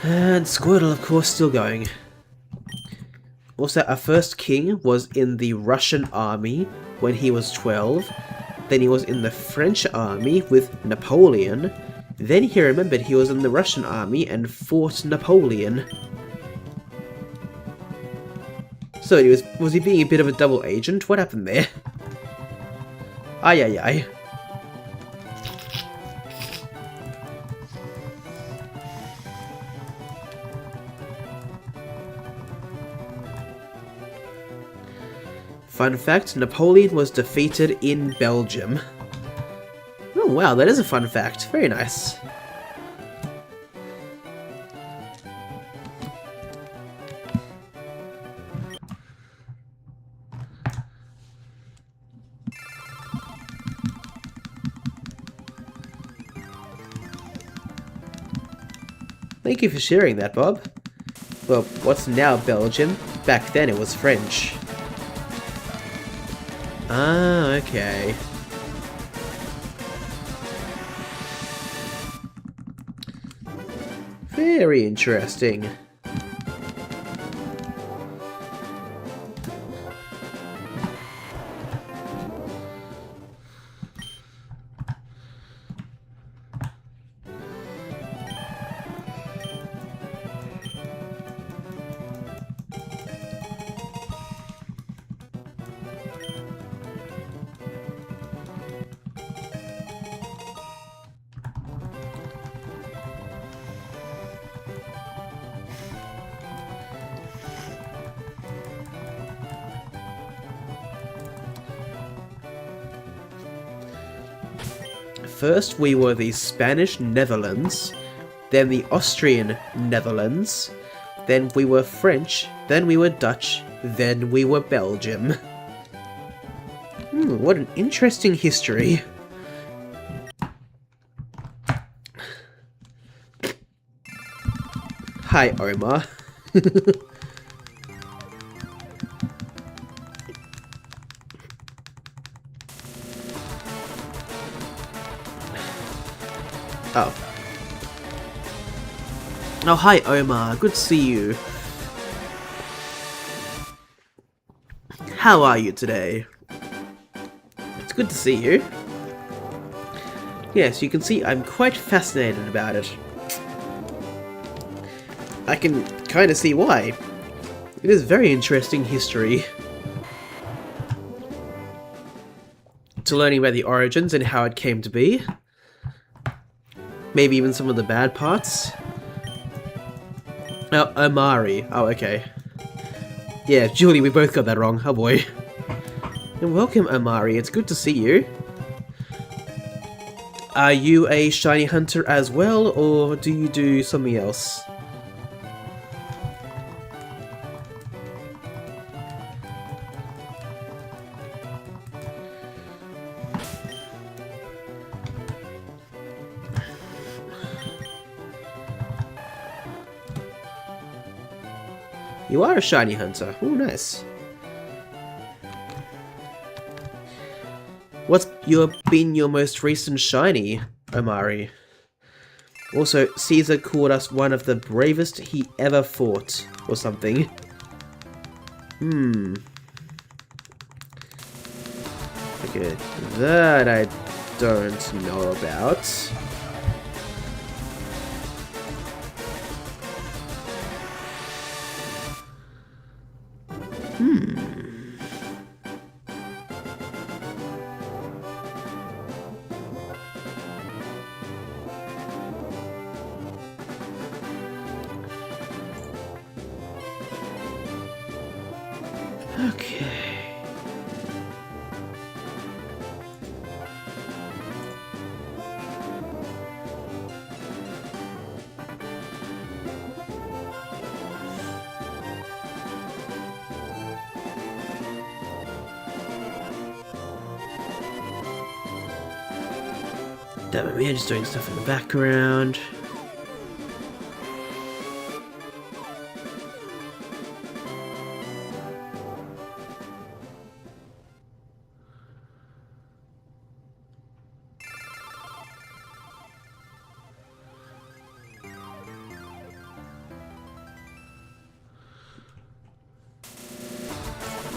[SPEAKER 1] And Squirtle, of course, still going. Also, our first king was in the Russian army when he was 12. Then he was in the French army with Napoleon. Then he remembered he was in the Russian army and fought Napoleon. So was he being a bit of a double agent? What happened there? Ay ay ay. Fun fact, Napoleon was defeated in Belgium. Oh wow, that is a fun fact. Very nice. Thank you for sharing that, Bob. Well, what's now Belgium? Back then it was French. Ah, okay. Very interesting. First we were the Spanish Netherlands, then the Austrian Netherlands, then we were French, then we were Dutch, then we were Belgium. What an interesting history. Hi, Omar. Oh. Oh, hi, Omar. Good to see you. How are you today? It's good to see you. Yes, you can see I'm quite fascinated about it. I can kind of see why. It is very interesting history. To learning about the origins and how it came to be. Maybe even some of the bad parts. Oh, Omari. Oh, okay. Yeah, Julie, we both got that wrong. Oh boy. And welcome, Omari. It's good to see you. Are you a shiny hunter as well, or do you do something else? You are a shiny hunter. Oh, nice. What's been your most recent shiny, Omari? Also, Caesar called us one of the bravest he ever fought, or something. Okay, that I don't know about. Okay. Damn it, I'm just doing stuff in the background.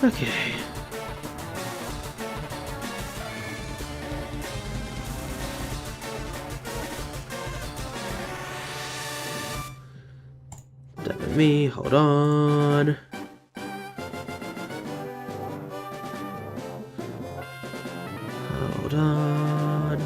[SPEAKER 1] Okay. Damn me, hold on. Hold on.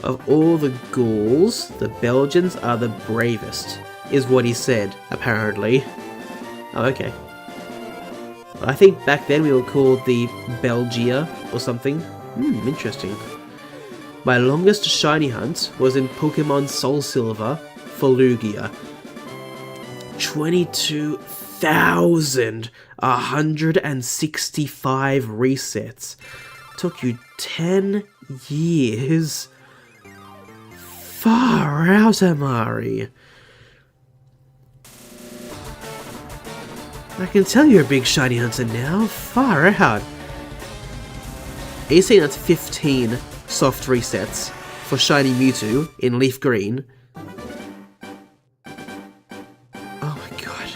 [SPEAKER 1] Of all the ghouls, the Belgians are the bravest, is what he said, apparently. Oh, okay. I think back then we were called the Belgia or something. Interesting. My longest shiny hunt was in Pokemon Soul Silver for Lugia. 22,165 resets. Took you 10 years. Far out, Amari. I can tell you're a big shiny hunter now. Far out. Are you saying that's 15 soft resets for shiny Mewtwo in Leaf Green? Oh my god.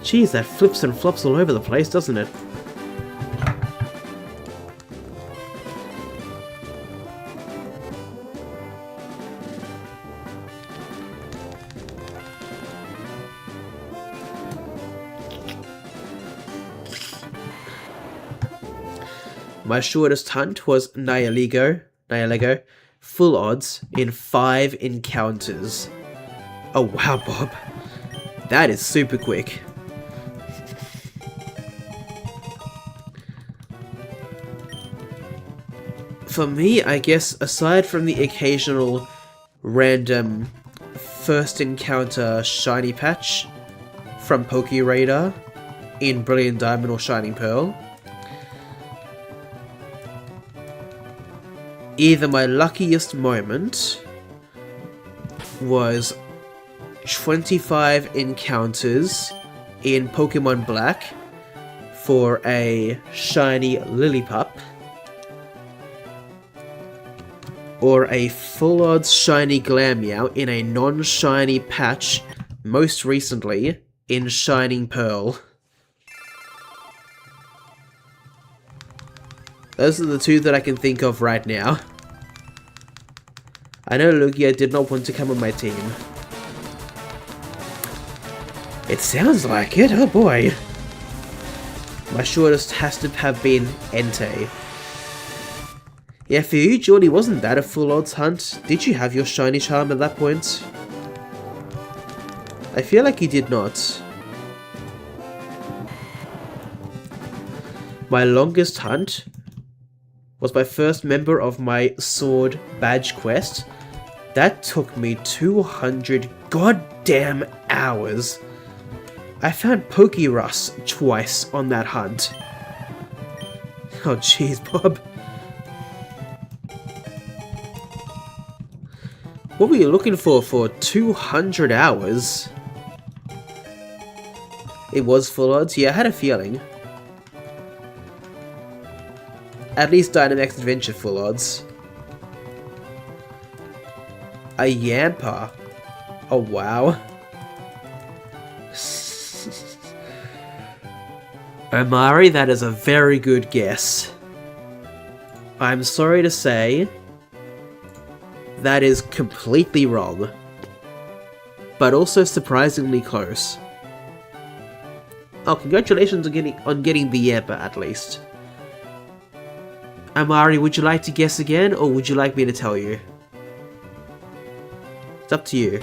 [SPEAKER 1] Jeez, that flips and flops all over the place, doesn't it? My shortest hunt was Nihilego, full odds, in 5 encounters. Oh wow, Bob. That is super quick. For me, I guess, aside from the occasional random first encounter shiny patch from Pokeradar in Brilliant Diamond or Shining Pearl, either my luckiest moment was 25 encounters in Pokemon Black for a shiny Lillipup, or a full odds shiny Glameow in a non-shiny patch most recently in Shining Pearl. Those are the two that I can think of right now. I know Lugia did not want to come on my team. It sounds like it, oh boy. My shortest has to have been Entei. Yeah, for you, Geordie, wasn't that a full odds hunt? Did you have your shiny charm at that point? I feel like you did not. My longest hunt was my first member of my sword badge quest. That took me 200 goddamn hours. I found Pokerus twice on that hunt. Oh jeez, Bob. What were you looking for 200 hours? It was full odds? Yeah, I had a feeling. At least Dynamax Adventure full odds. A Yampa. Oh wow. Omari, that is a very good guess. I'm sorry to say, that is completely wrong. But also surprisingly close. Oh, congratulations on getting the Yepper at least. Amari, would you like to guess again, or would you like me to tell you? It's up to you.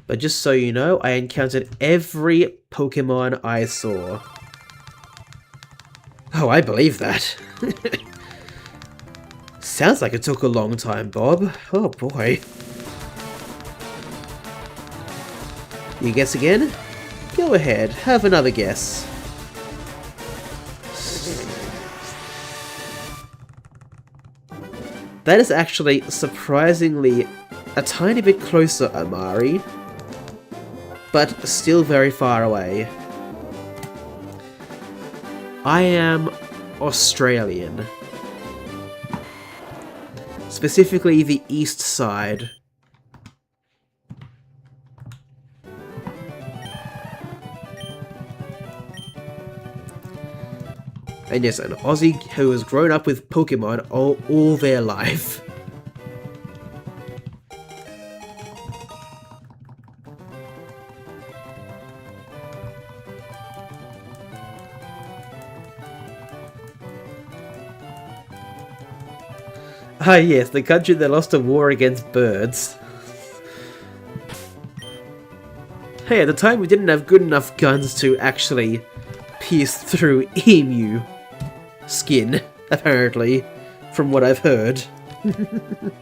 [SPEAKER 1] But just so you know, I encountered every Pokemon I saw. Oh, I believe that. Sounds like it took a long time, Bob. Oh boy. You guess again? Go ahead, have another guess. That is actually surprisingly a tiny bit closer, Amari. But still very far away. I am Australian. Specifically the east side. And yes, an Aussie who has grown up with Pokemon all their life. Ah yes, the country that lost a war against birds. Hey, at the time we didn't have good enough guns to actually pierce through emu skin, apparently, from what I've heard. And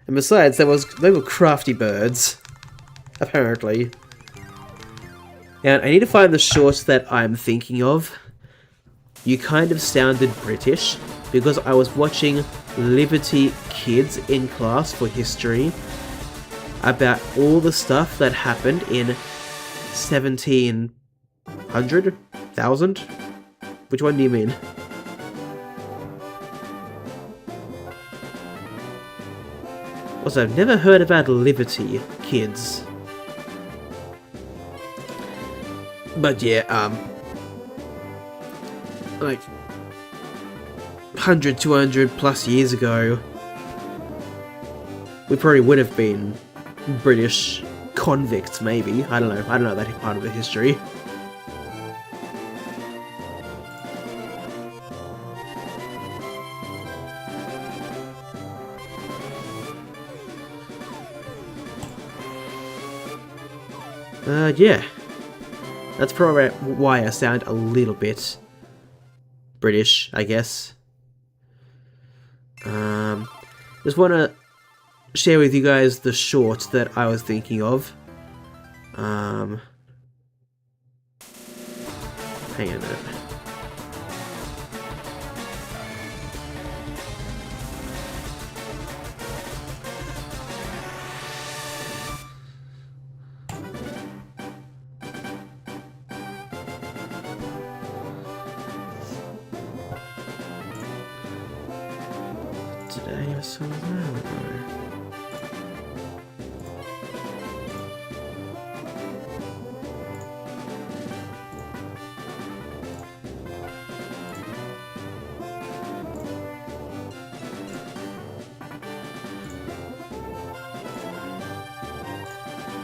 [SPEAKER 1] besides, they were crafty birds, apparently. And I need to find the short that I'm thinking of. You kind of sounded British, because I was watching Liberty Kids in class for history about all the stuff that happened in 1700? 1000? Which one do you mean? Also, I've never heard about Liberty Kids. But yeah, like 100, 200 plus years ago, we probably would have been British convicts, maybe. I don't know that part of the history. Yeah. That's probably why I sound a little bit British, I guess. Just want to share with you guys the short that I was thinking of. Hang on a minute. Today was so long ago.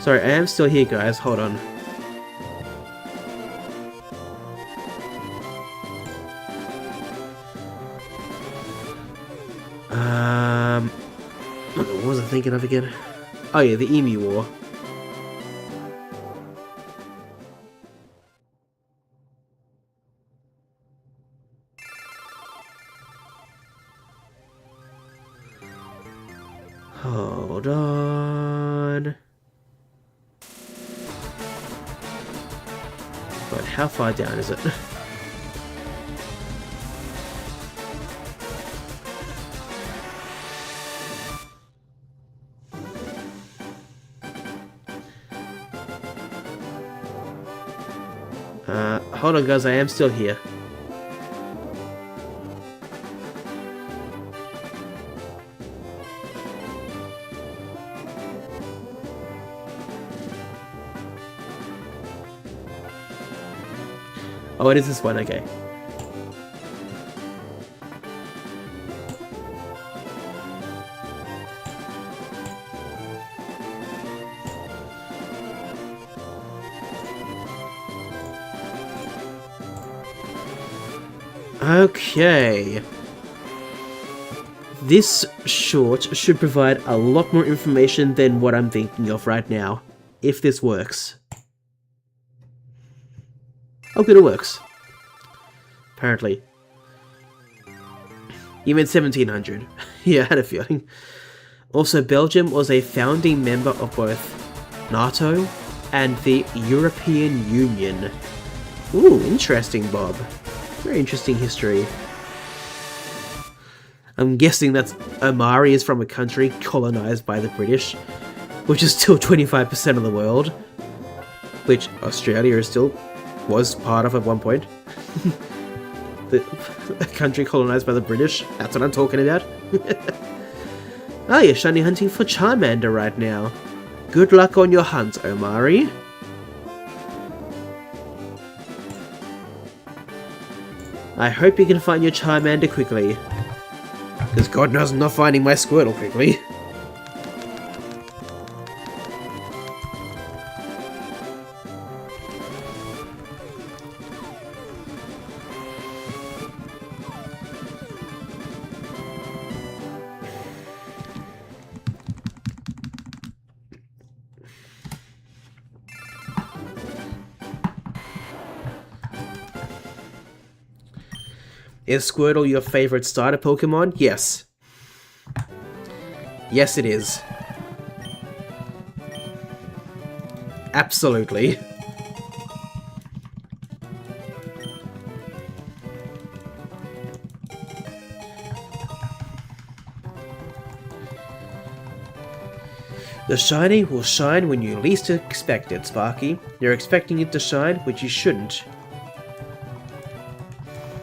[SPEAKER 1] Sorry, I am still here, guys. Hold on. What was I thinking of again? Oh yeah, the Emu War. Hold on. But how far down is it? Hold on guys, I am still here. Oh, it is this one, okay. Okay. This short should provide a lot more information than what I'm thinking of right now, if this works. Oh good, it works. Apparently. You meant 1700. Yeah, I had a feeling. Also, Belgium was a founding member of both NATO and the European Union. Ooh, interesting, Bob. Very interesting history. I'm guessing that Omari is from a country colonized by the British, which is still 25% of the world, which Australia was part of at one point. A country colonized by the British, that's what I'm talking about. Oh, you're shiny hunting for Charmander right now. Good luck on your hunt, Omari. I hope you can find your Charmander quickly. Because God knows I'm not finding my Squirtle quickly. Is Squirtle your favorite starter Pokemon? Yes. Yes, it is. Absolutely. The shiny will shine when you least expect it, Sparky. You're expecting it to shine, which you shouldn't.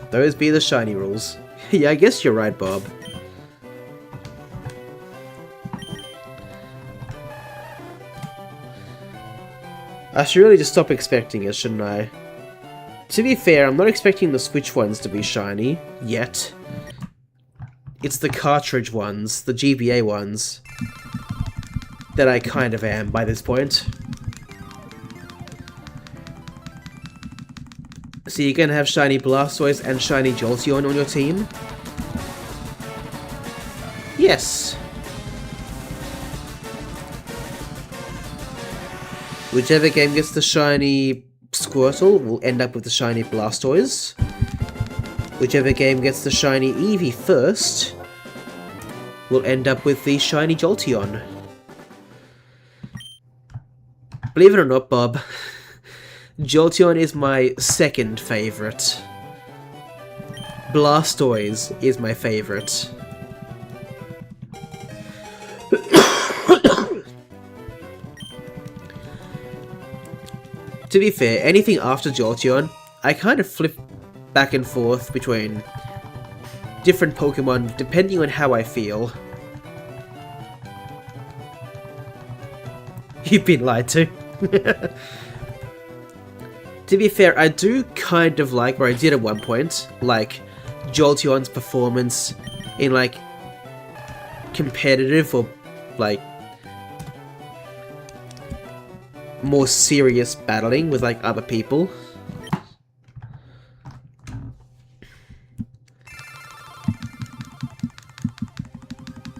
[SPEAKER 1] Those be the shiny rules. Yeah, I guess you're right, Bob. I should really just stop expecting it, shouldn't I? To be fair, I'm not expecting the Switch ones to be shiny, yet. It's the cartridge ones, the GBA ones, that I kind of am by this point. So you're gonna have shiny Blastoise and shiny Jolteon on your team? Yes. Whichever game gets the shiny Squirtle will end up with the shiny Blastoise. Whichever game gets the shiny Eevee first will end up with the shiny Jolteon. Believe it or not, Bob, Jolteon is my second favourite. Blastoise is my favourite. To be fair, anything after Jolteon, I kind of flip back and forth between different Pokemon depending on how I feel. You've been lied to. To be fair, I do kind of like, or I did at one point, like Jolteon's performance in like competitive or like more serious battling with like other people.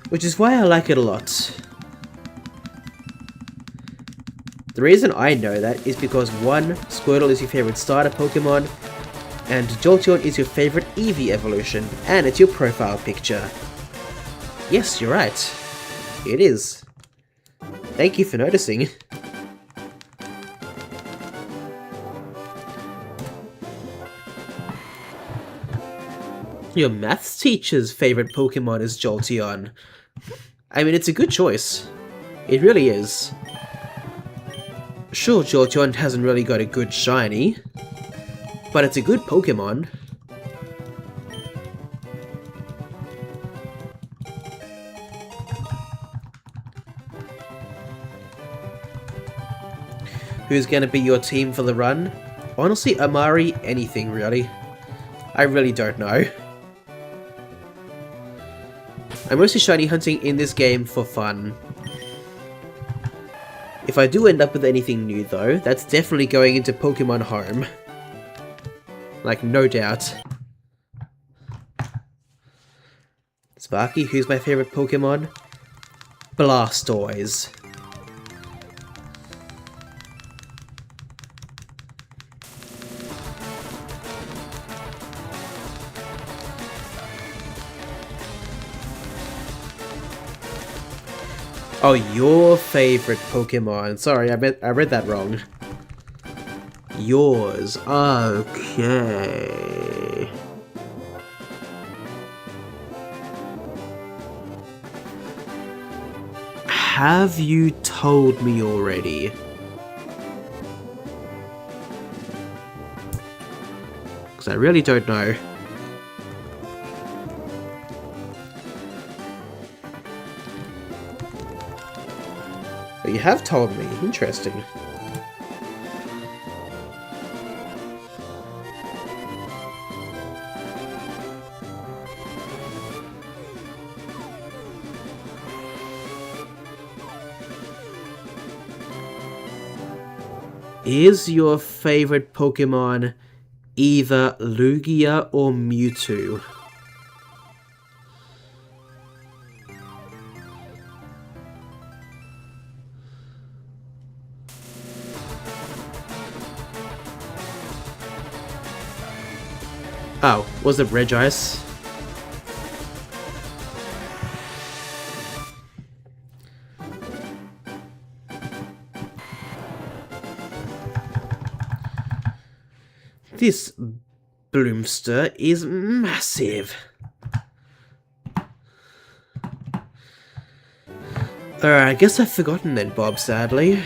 [SPEAKER 1] Which is why I like it a lot. The reason I know that is because 1, Squirtle is your favorite starter Pokemon, and Jolteon is your favorite Eevee evolution, and it's your profile picture. Yes, you're right. It is. Thank you for noticing. Your maths teacher's favorite Pokemon is Jolteon. I mean, it's a good choice. It really is. Sure, Jolteon hasn't really got a good shiny, but it's a good Pokemon. Who's gonna be your team for the run? Honestly, Amari, anything really. I really don't know. I'm mostly shiny hunting in this game for fun. If I do end up with anything new though, that's definitely going into Pokemon Home. Like, no doubt. Sparky, who's my favorite Pokemon? Blastoise. Oh, your favorite Pokemon. Sorry, I read that wrong. Yours. Okay. Have you told me already? Because I really don't know. But you have told me. Interesting. Is your favorite Pokemon either Lugia or Mewtwo? Oh, was it Regice? This Bloomster is massive. Alright, I guess I've forgotten then, Bob, sadly.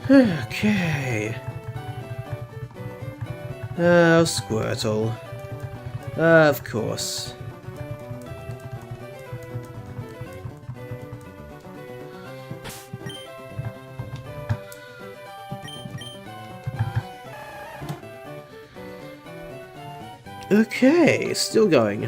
[SPEAKER 1] Okay. Oh, Squirtle. Of course. Okay, still going.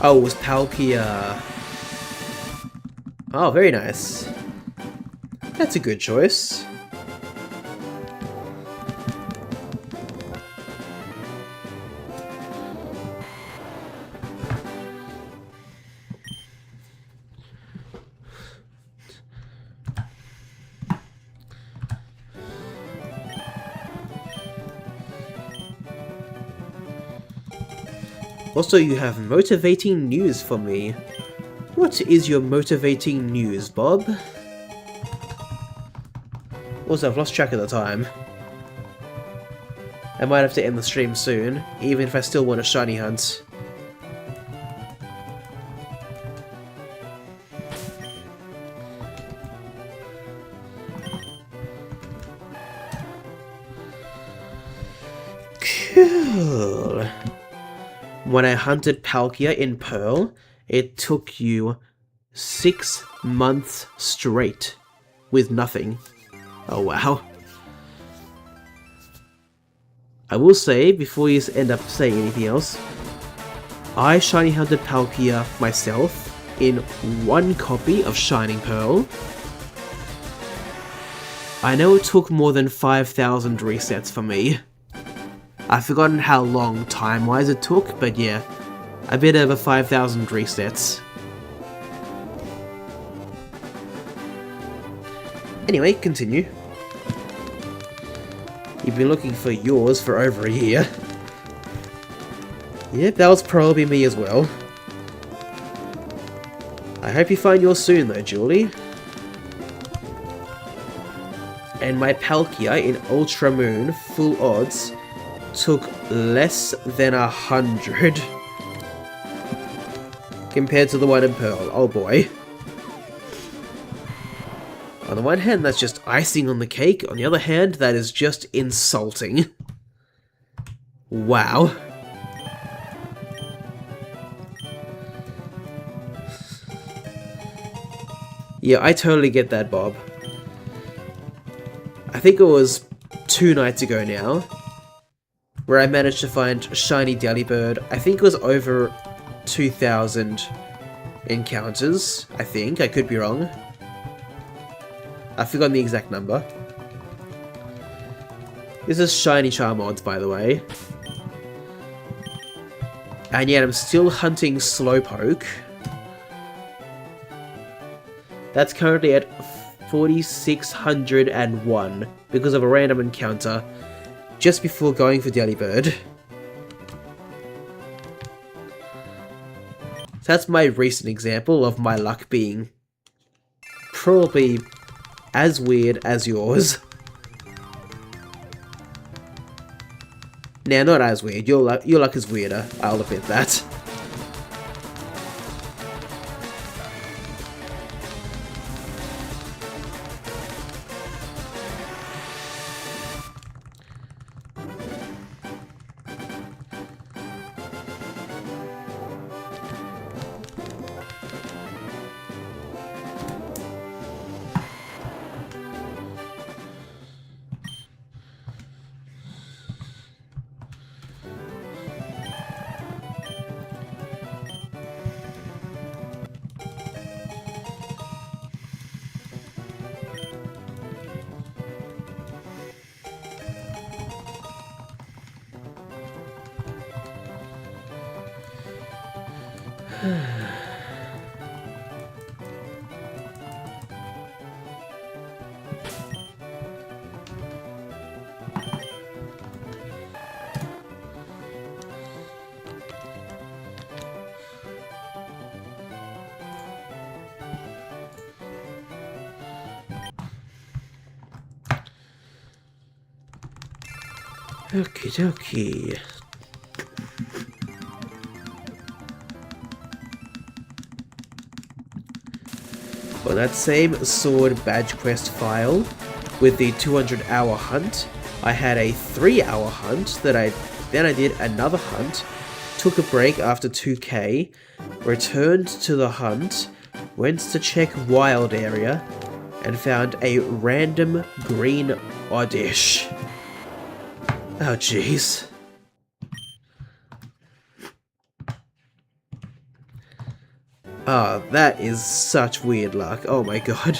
[SPEAKER 1] Oh, it was Palkia. Oh, very nice. That's a good choice. Also, you have motivating news for me. What is your motivating news, Bob? Also, I've lost track of the time. I might have to end the stream soon, even if I still want a shiny hunt. Cool. When I hunted Palkia in Pearl, it took you 6 months straight with nothing. Oh wow. I will say, before you end up saying anything else, I shiny hunted Palkia myself in 1 copy of Shining Pearl. I know it took more than 5,000 resets for me. I've forgotten how long time-wise it took, but yeah, a bit over 5,000 resets. Anyway, continue. You've been looking for yours for over a year. Yep, that was probably me as well. I hope you find yours soon though, Julie. And my Palkia in Ultra Moon, full odds, took less than 100 compared to the one in Pearl. Oh boy. On the one hand, that's just icing on the cake. On the other hand, that is just insulting. Wow. Yeah, I totally get that, Bob. I think it was 2 nights ago now, where I managed to find Shiny Delibird. I think it was over 2,000 encounters, I think. I could be wrong. I've forgotten the exact number. This is Shiny Charmods, by the way. And yet I'm still hunting Slowpoke. That's currently at 4,601 because of a random encounter just before going for Delibird. So that's my recent example of my luck being probably as weird as yours. Now, not as weird. Your luck is weirder. I'll admit that. Okie dokie. On that same sword badge quest file, with the 200-hour hunt, I had a 3-hour hunt that I did another hunt, took a break after 2k, returned to the hunt, went to check wild area, and found a random green Oddish. Oh jeez. Oh, that is such weird luck. Oh my god.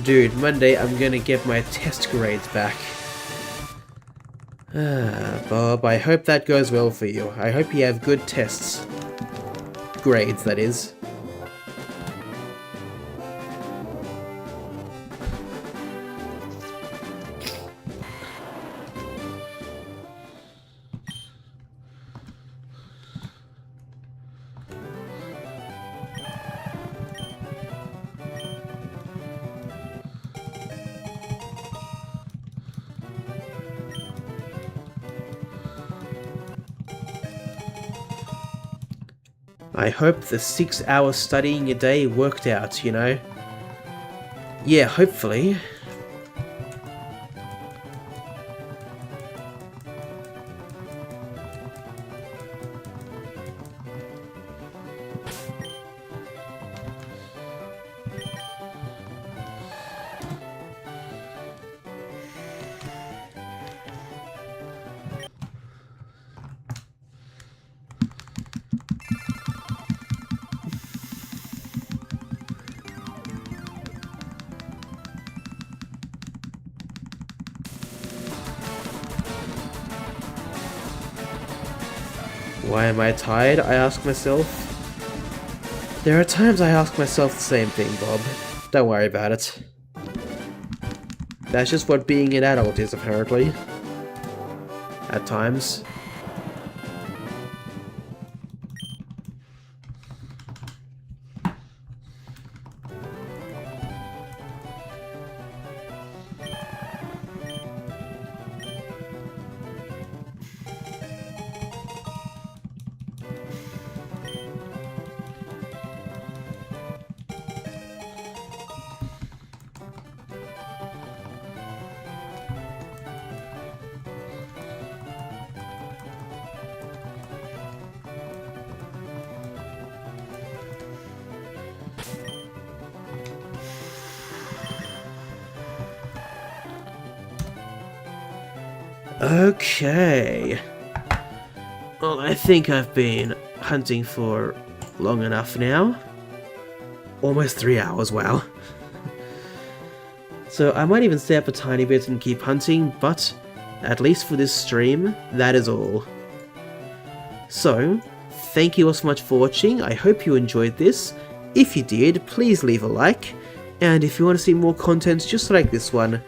[SPEAKER 1] Dude, Monday I'm gonna get my test grades back. Bob, I hope that goes well for you. I hope you have good tests. Grades, that is. I hope the 6 hours studying a day worked out, you know? Yeah, hopefully. Why am I tired? I ask myself. There are times I ask myself the same thing, Bob. Don't worry about it. That's just what being an adult is, apparently. At times. Okay. Well, I think I've been hunting for long enough now. Almost 3 hours, wow. So I might even stay up a tiny bit and keep hunting, but at least for this stream, that is all. So, thank you all so much for watching. I hope you enjoyed this. If you did, please leave a like. And if you want to see more content just like this one,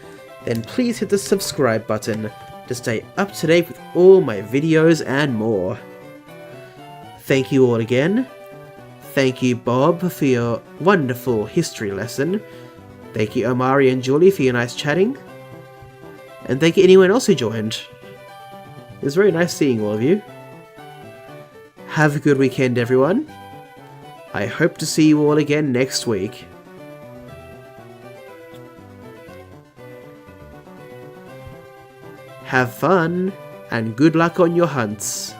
[SPEAKER 1] then please hit the subscribe button to stay up to date with all my videos and more. Thank you all again. Thank you, Bob, for your wonderful history lesson. Thank you, Omari and Julie, for your nice chatting. And thank you anyone else who joined. It was very nice seeing all of you. Have a good weekend, everyone. I hope to see you all again next week. Have fun, and good luck on your hunts.